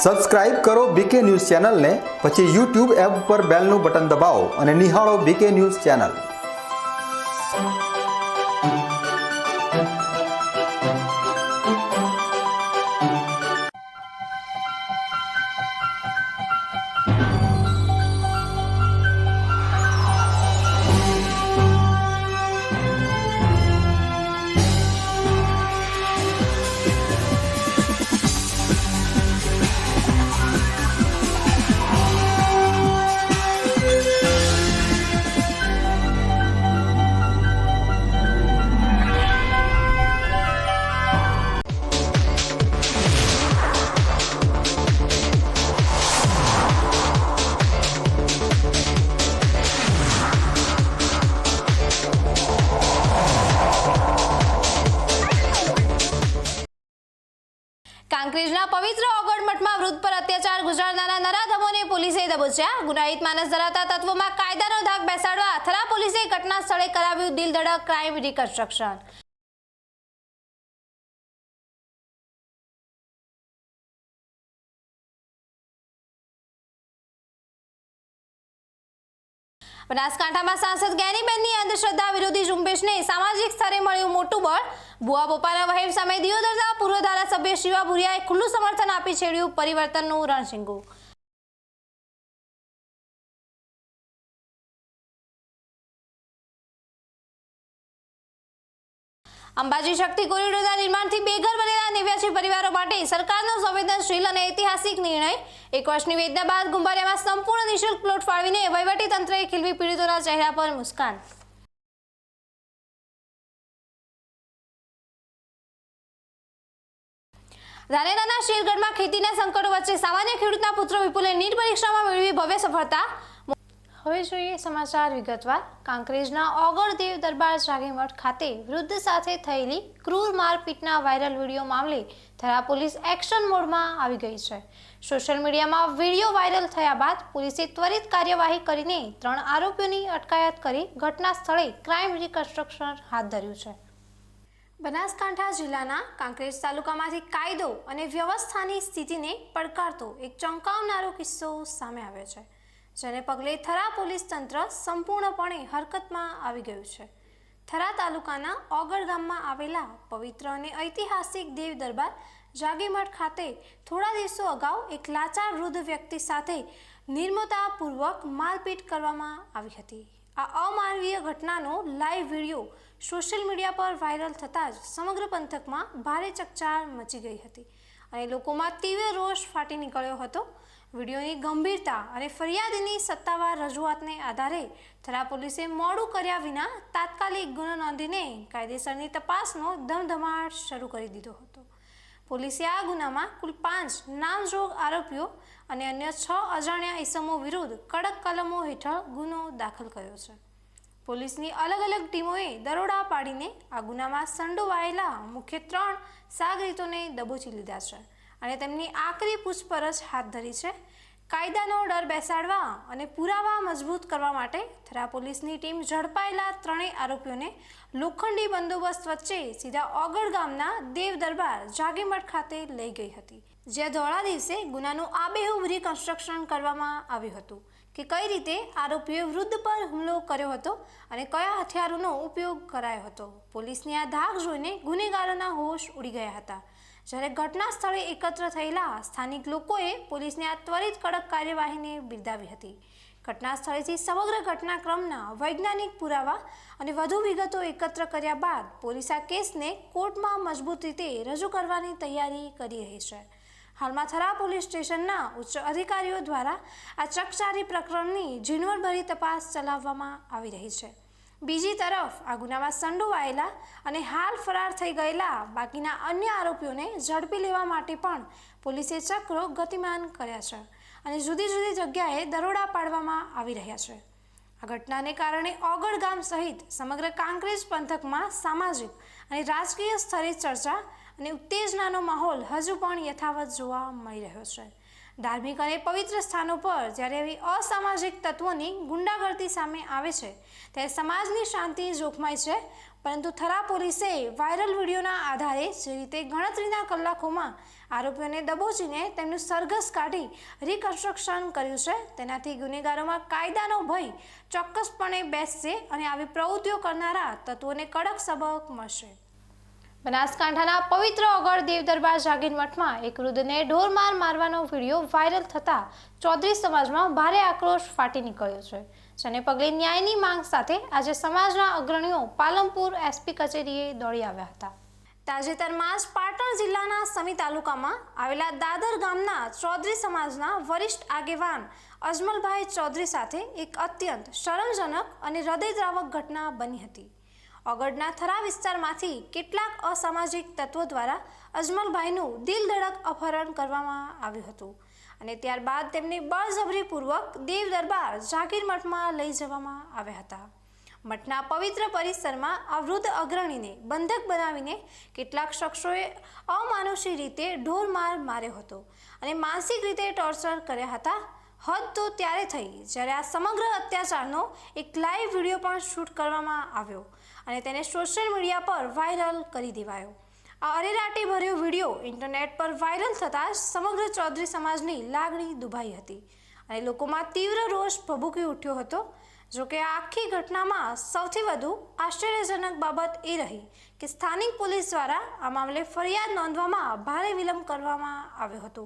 Subscribe કરો બીકે news ચેનલને, પછી YouTube એપ પર બેલનું બટન દબાવો અને નિહાળો બીકે ન્યૂઝ ચેનલ। કાંકરેજના પવિત્ર ઓગળ મઠમાં વૃદ્ધ પર અત્યાચાર ગુજારનારા નરાધમોને પોલીસે દબોચ્યા। ગુનાહિત માનસ ધરાવતા તત્વોમાં કાયદાનો ધાક બેસાડવા થરા પોલીસે ઘટના સ્થળે કરાવ્યું દિલધડક ક્રાઇમ રિકન્સ્ટ્રક્શન। બનાસકાંઠામાં સાંસદ જ્ઞાનીબેનની અંધશ્રદ્ધા વિરોધી ઝુંબેશને સામાજિક સ્તરે મળ્યું મોટું બળ। બુઆ બોપાના વહેમ સામે દિયોદરના પૂર્વ ધારાસભ્ય શિવા ભુરિયાએ ખુલ્લું સમર્થન આપી છેડ્યું પરિવર્તનનું રણશીંગું। અંબાજી શક્તિ કોરિડોરના નિર્માણથી બેઘર બનેલા 89 પરિવારો માટે સરકારનો સંવેદનશીલ અને ઐતિહાસિક નિર્ણય। 1 વર્ષની વેદના બાદ ગુંભારિયામાં સંપૂર્ણ નિઃશુલ્ક પ્લોટ ફાળવીને વહીવટી તંત્રએ ખીલવી પીડિતોના ચહેરા પર મુસ્કાન। ધાનેરાના શેરગઢમાં ખેતીના સંકટો વચ્ચે સામાન્ય ખેડૂતના પુત્ર વિપુલે નીટ પરીક્ષામાં મેળવી ભવ્ય સફળતા। હવે જોઈએ સમાચાર વિગતવાર। કાંકરેજના ઓગળ દેવ દરબાર જાગીમઠ ખાતે વૃદ્ધ સાથે થયેલી ક્રૂર મારપીટના વાયરલ વિડીયો મામલે થરા પોલીસ એક્શન મોડમાં આવી ગઈ છે। સોશિયલ મીડિયામાં વિડીયો વાયરલ થયા બાદ પોલીસે ત્વરિત કાર્યવાહી કરીને 3 આરોપીઓની અટકાયત કરી ઘટના સ્થળે ક્રાઇમ રિકન્સ્ટ્રક્શન હાથ ધર્યું છે। બનાસકાંઠા જિલ્લાના કાંકરેજ તાલુકામાંથી કાયદો અને વ્યવસ્થાની સ્થિતિને પડકારતો એક ચોંકાવનારો કિસ્સો સામે આવ્યો છે, જેને પગલે થરા પોલીસ તંત્ર સંપૂર્ણપણે હરકતમાં આવી ગયું છે। થરા તાલુકાના ઓગળ ગામમાં આવેલા પવિત્ર અને ઐતિહાસિક દેવ દરબાર જાગીમઠ ખાતે થોડા દિવસો અગાઉ એક લાચાર વૃદ્ધ વ્યક્તિ સાથે નિર્મમતાપૂર્વક મારપીટ કરવામાં આવી હતી। આ અમાનવીય ઘટનાનો લાઈવ વિડીયો સોશિયલ મીડિયા પર વાયરલ થતાં જ સમગ્ર પંથકમાં ભારે ચકચાર મચી ગઈ હતી અને લોકોમાં તીવ્ર રોષ ફાટી નીકળ્યો હતો। વિડીયોની ગંભીરતા અને ફરિયાદીની સત્તાવાર રજૂઆતને આધારે થરા પોલીસે મોડું કર્યા વિના તાત્કાલિક ગુનો નોંધીને કાયદેસરની તપાસનો ધમધમાટ શરૂ કરી દીધો હતો। પોલીસે આ ગુનામાં કુલ 5 નામજોગ આરોપીઓ અને અન્ય 6 અજાણ્યા ઇસમો વિરુદ્ધ કડક કલમો હેઠળ ગુનો દાખલ કર્યો છે। પોલીસની અલગ અલગ ટીમોએ દરોડા પાડીને આ ગુનામાં સંડોવાયેલા મુખ્ય 3 સાગરીતોને દબોચી લીધા છે અને તેમની આકરી પૂછપરછ હાથ ધરી છે। કાયદાનો ડર બેસાડવા અને પુરાવા મજબૂત કરવા માટે થરા પોલીસની ટીમ ઝડપાયેલા 3 આરોપીઓને લોખંડી બંદોબસ્ત વચ્ચે સીધા ઓગળ ગામના દેવ દરબાર જાગીમઠ ખાતે લઈ ગઈ હતી, જ્યાં ધોળા દિવસે ગુનાનું આબેહૂબ રિકન્સ્ટ્રક્શન કરવામાં આવ્યું હતું કે કઈ રીતે આરોપીઓએ વૃદ્ધ પર હુમલો કર્યો હતો અને કયા હથિયારોનો ઉપયોગ કરાયો હતો। પોલીસની આ ધાક જોઈને ગુનેગારોના હોશ ઉડી ગયા હતા, જ્યારે ઘટના સ્થળે એકત્ર થયેલા સ્થાનિક લોકોએ પોલીસની આ ત્વરિત કડક કાર્યવાહીને બિરદાવી હતી। ઘટના સ્થળેથી સમગ્ર ઘટનાક્રમના વૈજ્ઞાનિક પુરાવા અને વધુ વિગતો એકત્ર કર્યા બાદ પોલીસ આ કેસને કોર્ટમાં મજબૂત રીતે રજૂ કરવાની તૈયારી કરી રહી છે। હાલમાં થરા પોલીસ સ્ટેશનના ઉચ્ચ અધિકારીઓ દ્વારા આ ચકચારી પ્રકરણની ઝીણવટભરી તપાસ ચલાવવામાં આવી રહી છે। બીજી તરફ આ ગુનામાં સંડોવાયેલા અને હાલ ફરાર થઈ ગયેલા બાકીના અન્ય આરોપીઓને ઝડપી લેવા માટે પણ પોલીસે ચક્રો ગતિમાન કર્યા છે અને જુદી જુદી જગ્યાએ દરોડા પાડવામાં આવી રહ્યા છે। આ ઘટનાને કારણે ઓગળ ગામ સહિત સમગ્ર કાંકરેજ પંથકમાં સામાજિક અને રાજકીય સ્તરે ચર્ચા અને ઉત્તેજનાનો માહોલ હજુ પણ યથાવત જોવા મળી રહ્યો છે। ધાર્મિક અને પવિત્ર સ્થાનો પર જ્યારે એવી અસામાજિક તત્વોની ગુંડાગર્દી સામે આવે છે ત્યારે સમાજની શાંતિ જોખમાય છે. પરંતુ થરા પોલીસે વાયરલ વિડીયોના આધારે જે રીતે ગણતરીના કલાકોમાં આરોપીઓને દબોચીને તેમનું સરઘસ કાઢી રિકન્સ્ટ્રક્શન કર્યું છે, તેનાથી ગુનેગારોમાં કાયદાનો ભય ચોક્કસપણે બેસશે અને આવી પ્રવૃત્તિઓ કરનારા તત્વોને કડક સબક મળશે. બનાસકાંઠાના પવિત્ર ઓગળ દેવ દરબાર જાગીર મઠમાં એક વૃદ્ધને ઢોરમાર મારવાનો વિડીયો વાયરલ થતા ચૌધરી સમાજમાં ભારે આક્રોશ ફાટી નીકળ્યો છે, જેને પગલે ન્યાયની માંગ સાથે આજે સમાજના અગ્રણીઓ પાલનપુર એસપી કચેરીએ દોડી આવ્યા હતા. તાજેતરમાં જ પાટણ જિલ્લાના સમી તાલુકામાં આવેલા દાદર ગામના ચૌધરી સમાજના વરિષ્ઠ આગેવાન અજમલભાઈ ચૌધરી સાથે એક અત્યંત શરમજનક અને હૃદયદ્રાવક ઘટના બની હતી. ઓગળના થરા વિસ્તારમાંથી કેટલાક અસામાજિક તત્વો દ્વારા અજમલભાઈનું દિલધડક અપહરણ કરવામાં આવ્યું હતું અને ત્યારબાદ તેમને બળજબરીપૂર્વક દેવ દરબાર જાગીર મઠમાં લઈ જવામાં આવ્યા હતા. મઠના પવિત્ર પરિસરમાં આ વૃદ્ધ અગ્રણીને બંધક બનાવીને કેટલાક શખ્સોએ અમાનુષી રીતે ઢોરમાર માર્યો હતો અને માનસિક રીતે ટોર્ચર કર્યા હતા. હદ તો ત્યારે થઈ જ્યારે આ સમગ્ર અત્યાચારનો એક લાઈવ વિડીયો પણ શૂટ કરવામાં આવ્યો અને તેને સોશિયલ મીડિયા પર વાયરલ કરી દેવાયો. આ અરેરાટી ભર્યો વિડીયો ઇન્ટરનેટ પર વાયરલ થતાં સમગ્ર ચૌધરી સમાજની લાગણી દુભાઈ હતી અને લોકોમાં તીવ્ર રોષ ભભૂકી ઉઠ્યો હતો. જોકે આ આખી ઘટનામાં સૌથી વધુ આશ્ચર્યજનક બાબત એ રહી કે સ્થાનિક પોલીસ દ્વારા આ મામલે ફરિયાદ નોંધવામાં ભારે વિલંબ કરવામાં આવ્યો હતો.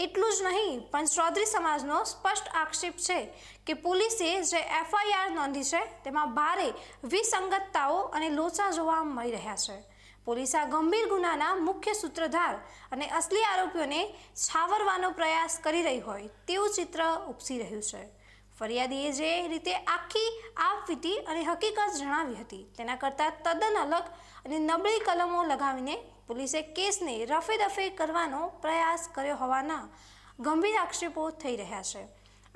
એટલું જ નહીં પણ ચૌધરી સમાજનો સ્પષ્ટ આક્ષેપ છે કે પોલીસે જે FIR નોંધી છે તેમાં ભારે વિસંગતતાઓ અને લોચા જોવા મળી રહ્યા છે. પોલીસ આ ગંભીર ગુનાના મુખ્ય સૂત્રધાર અને અસલી આરોપીઓને છાવરવાનો પ્રયાસ કરી રહી હોય તેવું ચિત્ર ઉપસી રહ્યું છે. ફરિયાદીએ જે રીતે આખી આપવીતી અને હકીકત જણાવી હતી તેના કરતાં તદ્દન અલગ અને નબળી કલમો લગાવીને પોલીસે કેસને રફેદફે કરવાનો પ્રયાસ કર્યો હોવાના ગંભીર આક્ષેપો થઈ રહ્યા છે.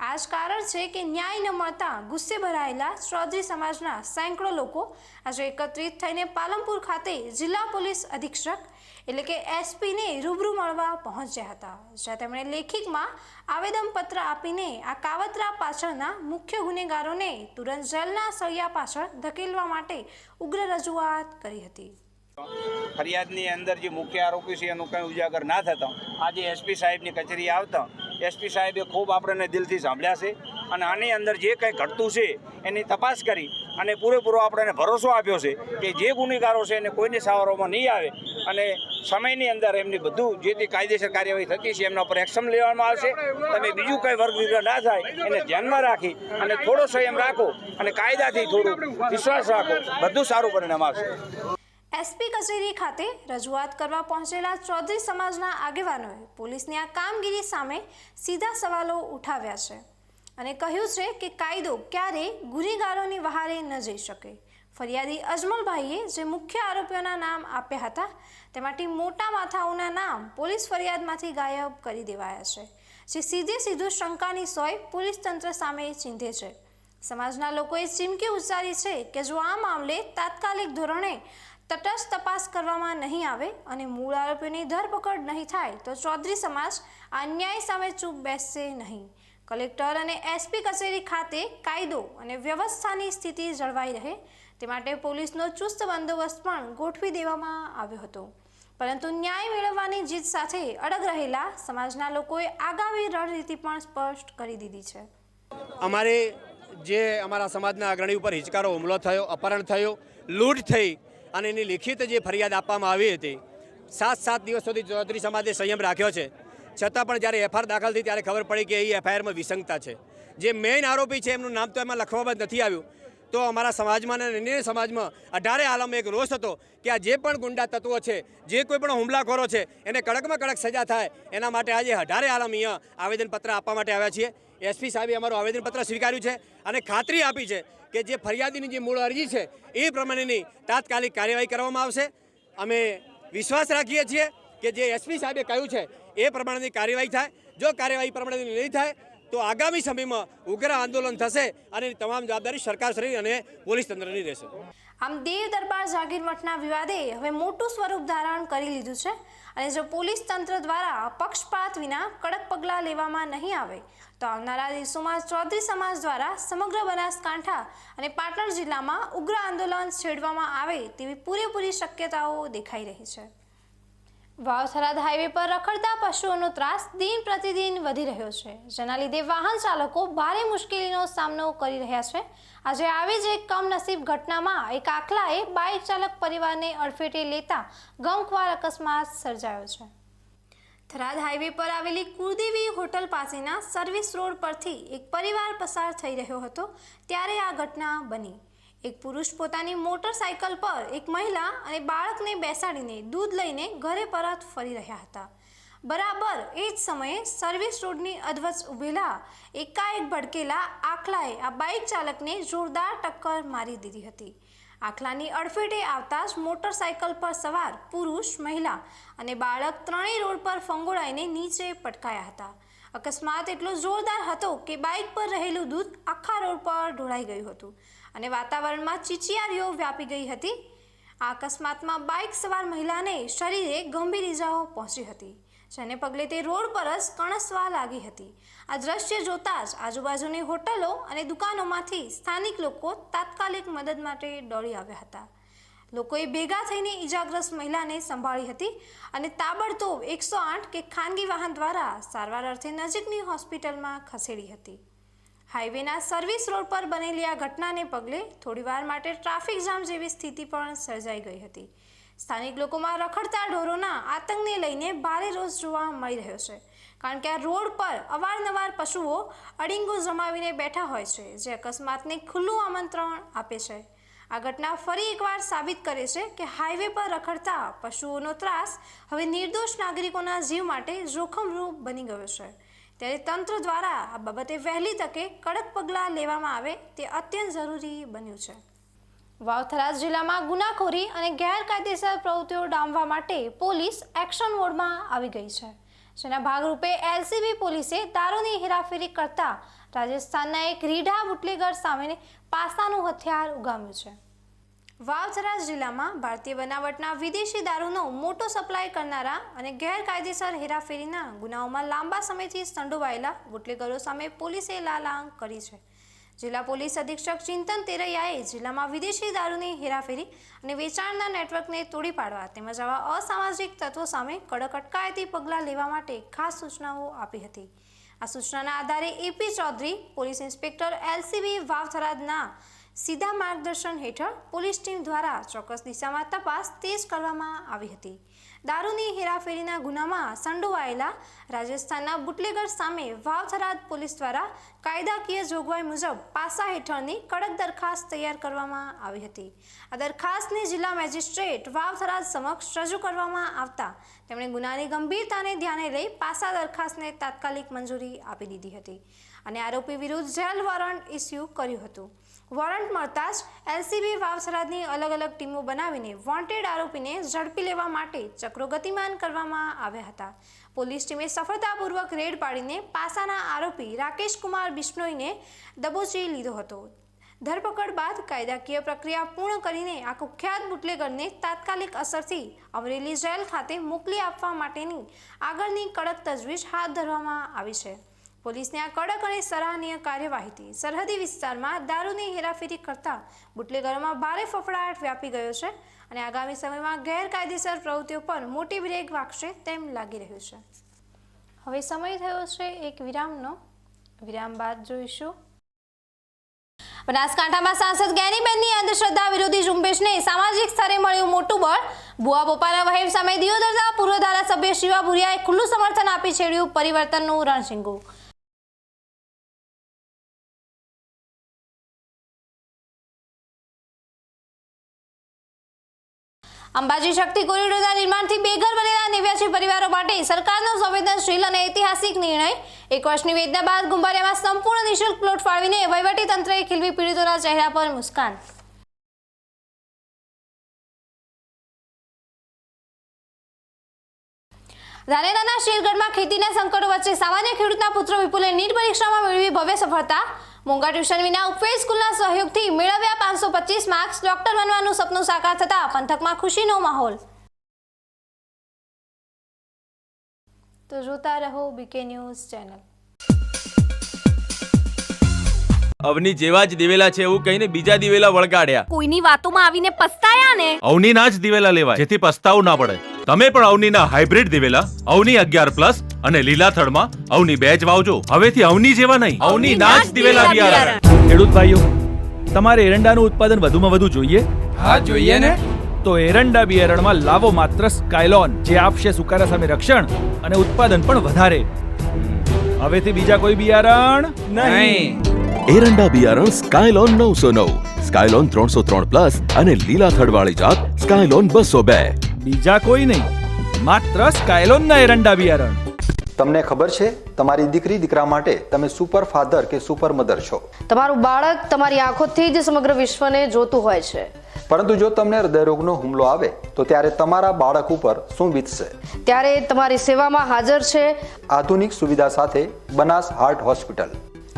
આ જ કારણ છે કે ન્યાય ન મળતા ગુસ્સે ભરાયેલા ચૌધરી સમાજના સેંકડો લોકો આજે એકત્રિત થઈને પાલનપુર ખાતે જિલ્લા પોલીસ અધિક્ષક એટલે કે એસપીને રૂબરૂ મળવા પહોંચ્યા હતા, જ્યાં તેમણે લેખિતમાં આવેદનપત્ર આપીને આ કાવતરા પાછળના મુખ્ય ગુનેગારોને તુરંત જેલના સળિયા પાછળ ધકેલવા માટે ઉગ્ર રજૂઆત કરી હતી. ફરિયાદની અંદર જે મુખ્ય આરોપી છે એનું કંઈ ઉજાગર ના થતા આજે એસપી સાહેબની કચેરી આવતા એસપી સાહેબે ખૂબ આપણને દિલથી સાંભળ્યા છે અને આની અંદર જે કંઈ ઘટતું છે એની તપાસ કરી અને પૂરેપૂરો આપણને ભરોસો આપ્યો છે કે જે ગુનેગારો છે એને કોઈને સાવરવામાં નહીં આવે અને સમયની અંદર એમની બધું જે તે કાયદેસર કાર્યવાહી થતી છે એમના પર એક્શન લેવામાં આવશે. તમે બીજું કંઈ વર્ગ વિગ્રહ ના થાય એને ધ્યાનમાં રાખી અને થોડો સંયમ રાખો અને કાયદાથી થોડું વિશ્વાસ રાખો, બધું સારું પરિણામ આવશે. એસપી કચેરી ખાતે રજૂઆત કરવા પહોંચેલા ચૌધરી સમાજના આગેવાનોએ પોલીસની આ કામગીરી સામે સીધા સવાલો ઉઠાવ્યા છે અને કહ્યું છે કે કાયદો ક્યારેય ગુનેગારોની વહારે ન જઈ શકે. ફરિયાદી અજમલભાઈએ જે મુખ્ય આરોપીઓના નામ આપ્યા હતા તેમાંથી મોટા માથાઓના નામ પોલીસ ફરિયાદમાંથી ગાયબ કરી દેવાયા છે, જે સીધું શંકાની સોય પોલીસ તંત્ર સામે ચીંધે છે. સમાજના લોકોએ ચીમકી ઉચ્ચારી છે કે જો આ મામલે તાત્કાલિક ધોરણે તટસ્થ તપાસ કરવામાં નહીં આવે અને મૂળ આરોપીઓની ધરપકડ નહીં થાય તો ચૌધરી સમાજ આ અન્યાય સામે ચૂપ બેસશે નહીં. કલેક્ટર અને એસપી કચેરી ખાતે કાયદો અને વ્યવસ્થાની સ્થિતિ જળવાઈ રહે તે માટે પોલીસનો ચુસ્ત બંદોબસ્ત પણ ગોઠવી દેવામાં આવ્યો હતો. પરંતુ ન્યાય મેળવવાની જીત સાથે અડગ રહેલા સમાજના લોકોએ આગામી રણનીતિ પણ સ્પષ્ટ કરી દીધી છે. અમારા સમાજના અગ્રણી ઉપર હિચકારો હુમલો થયો, અપહરણ થયું, લૂંટ થઈ અને એની લિખિત જે ફરિયાદ આપવામાં આવી હતી 7 દિવસ સુધી ચૌધરી સમાજે સંયમ રાખ્યો છે. છતાં પણ જ્યારે FIR દાખલ થઈ ત્યારે ખબર પડી કે એ FIRમાં વિસંગતા છે. જે મેઇન આરોપી છે એમનું નામ તો એમાં લખવામાં જ નથી આવ્યું. તો અમારા સમાજમાં અને અન્ય સમાજમાં 18 આલમમાં એક રોષ હતો કે આ જે પણ ગુંડા તત્વો છે, જે કોઈ પણ હુમલાખોરો છે એને કડકમાં કડક સજા થાય એના માટે આજે 18 આલમ અહીંયા આવેદનપત્ર આપવા માટે આવ્યા છીએ. એસપી સાહેબે અમારું આવેદનપત્ર સ્વીકાર્યું છે અને ખાતરી આપી છે કે જે ફરિયાદીની જે મૂળ અરજી છે એ પ્રમાણેની તાત્કાલિક કાર્યવાહી કરવામાં આવશે. અમે વિશ્વાસ રાખીએ છીએ કે જે એસપી સાહેબે કહ્યું છે એ પ્રમાણેની કાર્યવાહી થાય. જો કાર્યવાહી પ્રમાણેની નહીં થાય તો આગામી સમયમાં ઉગ્ર આંદોલન થશે અને તમામ જવાબદારી સરકારશ્રી અને પોલીસ તંત્રની રહેશે. આમ દેવ દરબાર જાગીર મઠના વિવાદે હવે મોટું સ્વરૂપ ધારણ કરી લીધું છે અને જો પોલીસ તંત્ર દ્વારા પક્ષપાત વિના કડક પગલાં લેવામાં નહીં આવે તો આવનારા દિવસોમાં ચૌધરી સમાજ દ્વારા સમગ્ર બનાસકાંઠા અને પાટણ જિલ્લામાં ઉગ્ર આંદોલન છેડવામાં આવે તેવી પૂરેપૂરી શક્યતાઓ દેખાઈ રહી છે. વાવ થરાદ હાઈવે પર રખડતા પશુઓનો ત્રાસ દિન પ્રતિદિન વધી રહ્યો છે, જેના લીધે વાહન ચાલકો ભારે મુશ્કેલીનો સામનો કરી રહ્યા છે. આજે આવી જ એક કમનસીબ ઘટનામાં એક આખલાએ બાઇક ચાલક પરિવારને અડફેટે લેતા ગમખ્વાર અકસ્માત સર્જાયો છે. થરાદ હાઈવે પર આવેલી કુળદેવી હોટલ પાસેના સર્વિસ રોડ પરથી એક પરિવાર પસાર થઈ રહ્યો હતો ત્યારે આ ઘટના બની. એક પુરુષ પોતાની મોટરસાઇકલ પર એક મહિલા અને બાળકને બેસાડીને દૂધ લઈને ઘરે પરત ફરી રહ્યા હતા. બરાબર એ જ સમયે સર્વિસ રોડની અધવચ્ચ ઊભેલા એકાએક ભડકેલા આખલાએ આ બાઇક ચાલકને જોરદાર ટક્કર મારી દીધી હતી. આખલાની અડફેટે આવતા જ મોટરસાઇકલ પર સવાર પુરુષ, મહિલા અને બાળક ત્રણેય રોડ પર ફંગોળાઈને નીચે પટકાયા હતા. અકસ્માત એટલો જોરદાર હતો કે બાઇક પર રહેલું દૂધ આખા રોડ પર ઢોળાઈ ગયું હતું અને વાતાવરણમાં ચીચિયારીઓ વ્યાપી ગઈ હતી. આ અકસ્માતમાં બાઇક સવાર મહિલાને શરીરે ગંભીર ઇજાઓ પહોંચી હતી, જેને પગલે તે રોડ પર જ કણસવા લાગી હતી. આ દ્રશ્ય જોતા જ આજુબાજુની હોટલો અને દુકાનોમાંથી સ્થાનિક લોકો તાત્કાલિક મદદ માટે દોડી આવ્યા હતા. લોકોએ ભેગા થઈને ઈજાગ્રસ્ત મહિલાને સંભાળી હતી અને તાબડતોબ 108 કે ખાનગી વાહન દ્વારા સારવાર અર્થે નજીકની હોસ્પિટલમાં ખસેડી હતી. હાઈવેના સર્વિસ રોડ પર બનેલી આ ઘટનાને પગલે થોડીવાર માટે ટ્રાફિક જામ જેવી સ્થિતિ પણ સર્જાઈ ગઈ હતી. સ્થાનિક લોકોમાં રખડતા ઢોરોના આતંકને લઈને ભારે રોષ જોવા મળી રહ્યો છે, કારણ કે આ રોડ પર અવારનવાર પશુઓ અડીંગો જમાવીને બેઠા હોય છે, જે અકસ્માતને ખુલ્લું આમંત્રણ આપે છે. આ ઘટના ફરી એકવાર સાબિત કરે છે કે હાઈવે પર રખડતા પશુઓનો ત્રાસ હવે નિર્દોષ નાગરિકોના જીવ માટે જોખમરૂપ બની ગયો છે. ત્યારે તંત્ર દ્વારા આ બાબતે વહેલી તકે કડક પગલાં લેવામાં આવે તે અત્યંત જરૂરી બન્યું છે. વાવ થરાદ જિલ્લામાં ગુનાખોરી અને ગેરકાયદેસર પ્રવૃત્તિઓ ડામવા માટે પોલીસ એક્શન મોડમાં આવી ગઈ છે, જેના ભાગરૂપે એલસીબી પોલીસે દારૂની હેરાફેરી કરતા રાજસ્થાનના એક રીઢા બુટલેગર સામે પાસાનું હથિયાર ઉગામ્યું છે. વાવ થરાદ જિલ્લામાં ભારતીય બનાવટના વિદેશી દારૂનો મોટો સપ્લાય કરનારા અને ગેરકાયદેસર હેરાફેરીના ગુનાઓમાં લાંબા સમયથી સંડોવાયેલા બુટલેગરો સામે પોલીસે લાલાંગ કરી છે. જિલ્લા પોલીસ અધિક્ષક ચિંતન તેરૈયાએ જિલ્લામાં વિદેશી દારૂની હેરાફેરી અને વેચાણના નેટવર્કને તોડી પાડવા તેમજ આવા અસામાજિક તત્વો સામે કડક અટકાયતી પગલાં લેવા માટે ખાસ સૂચનાઓ આપી હતી. આ સૂચનાના આધારે AP Chaudhary, police inspector LCB Vav થરાદના સીધા માર્ગદર્શન હેઠળ પોલીસ ટીમ દ્વારા ચોક્કસ દિશામાં તપાસ તેજ કરવામાં આવી હતી. દારૂની હેરાફેરીના ગુનામાં સંડોવાયેલા રાજસ્થાનના બુટલેગર સામે વાવ થરાદ પોલીસ દ્વારા કાયદાકીય જોગવાઈ મુજબ પાસા હેઠળની કડક દરખાસ્ત તૈયાર કરવામાં આવી હતી. આ દરખાસ્તને જિલ્લા મેજિસ્ટ્રેટ વાવ થરાદ સમક્ષ રજૂ કરવામાં આવતા તેમણે ગુનાની ગંભીરતાને ધ્યાને લઈ પાસા દરખાસ્તને તાત્કાલિક મંજૂરી આપી દીધી હતી અને આરોપી વિરુદ્ધ જેલ વોરંટ ઇસ્યુ કર્યું હતું. વોરંટ મળતા જ એલસીબી વાવ થરાદની અલગ અલગ ટીમો બનાવીને વોન્ટેડ આરોપીને ઝડપી લેવા માટે ચક્રો ગતિમાન કરવામાં આવ્યા હતા. પોલીસ ટીમે સફળતાપૂર્વક રેડ પાડીને પાસાના આરોપી રાકેશ કુમાર બિશ્નોઈને દબોચી લીધો હતો. ધરપકડ બાદ કાયદાકીય પ્રક્રિયા પૂર્ણ કરીને આ કુખ્યાત બુટલેગરને તાત્કાલિક અસરથી અમરેલી જેલ ખાતે મોકલી આપવા માટેની આગળની કડક તજવીજ હાથ ધરવામાં આવી છે. પોલીસની આ કડક અને સરાહનીય કાર્યવાહીથી સરહદી વિસ્તારમાં દારૂની હેરાફેરી કરતા બુટલેગરોમાં ભારે ફફડાટ વ્યાપી ગયો છે અને આગામી સમયમાં ગેરકાયદેસર પ્રવૃત્તિઓ પર મોટી બ્રેક વાગશે તેમ લાગી રહ્યું છે. હવે સમય થયો છે એક વિરામનો. વિરામ બાદ જોઈશું. બનાસકાંઠામાં સાંસદ જ્ઞાનીબેનની અંધશ્રદ્ધા વિરોધી ઝુંબેશને સામાજિક સ્તરે મળ્યું મોટું બળ. ભુવા બોપાના વહેમ સામે દિયોદરના પૂર્વ ધારાસભ્ય શિવા ભુરિયાએ ખુલ્લું સમર્થન આપી છેડ્યું પરિવર્તનનું રણશીંગું. અંબાજી શક્તિ કોરિડોરના નિર્માણથી બેઘર બનેલા 89 પરિવારો માટે સરકારનો સંવેદનશીલ અને ઐતિહાસિક નિર્ણય. 1 વર્ષની વેદના બાદ ગુંભારિયામાં સંપૂર્ણ નિઃશુલ્ક પ્લોટ ફાળવીને વહીવટી તંત્રએ ખીલવી પીડિતોના ચહેરા પર મુસ્કાન. ધાનેરાના શેરગઢમાં ખેતીના સંકટો વચ્ચે સામાન્ય ખેડૂતના પુત્ર વિપુલે નીટ પરીક્ષામાં મેળવી ભવ્ય સફળતા. મોંઘા ટ્યુશન વિના ઉપવેશ સ્કૂલના સહયોગથી મેળવ્યા 525 માર્ક્સ, ડોક્ટર બનવાનું સપનું સાકાર થતા પંથકમાં ખુશીનો માહોલ. તો જોતા રહો બીકે ન્યૂઝ ચેનલ. અવની જેવા જ દિવેલા છે એવું કહીને બીજા દિવેલા વળગાડ્યા. કોઈની વાતોમાં આવીને પસ્તાયા ને. અવનીના જ દિવેલા લેવાય જેથી પસ્તાવું ના પડે. તમે પણ અવનીના હાઇબ્રિડ દિવેલા અવની 11+ અને લીલા થડમાં અવની 2 જ વાવજો. હવેથી અવની જેવા નહીં, અવનીના જ દિવેલા બિયારણ. ખેડૂત ભાઈઓ, તમારે એરંડાનું ઉત્પાદન વધુમાં વધુ જોઈએ? હા જોઈએ ને. તો એરંડા બિયારણમાં લાવો માત્ર સ્કાયલોન, જે આપશે સુકારા સામે રક્ષણ અને ઉત્પાદન પણ વધારે. હવેથી બીજા કોઈ બિયારણ નહીં. એરંડા બિયારણ સ્કાયલોન 909, સ્કાયલોન 303+ અને લીલા થડવાળી જાત સ્કાયલોન 202. બીજા કોઈ નહીં, માત્ર સ્કાયલોનના એરંડા બિયારણ. તમને ખબર છે તમારી દીકરી દીકરા માટે તમે સુપર ફાધર કે સુપર મધર છો. તમારું બાળક તમારી આંખોથી જ સમગ્ર વિશ્વને જોતું હોય છે. પરંતુ જો તમને હૃદયરોગનો હુમલો આવે તો ત્યારે તમારા બાળક ઉપર શું વીતશે? ત્યારે તમારી સેવામાં હાજર છે આધુનિક સુવિધા સાથે બનાસ હાર્ટ હોસ્પિટલ,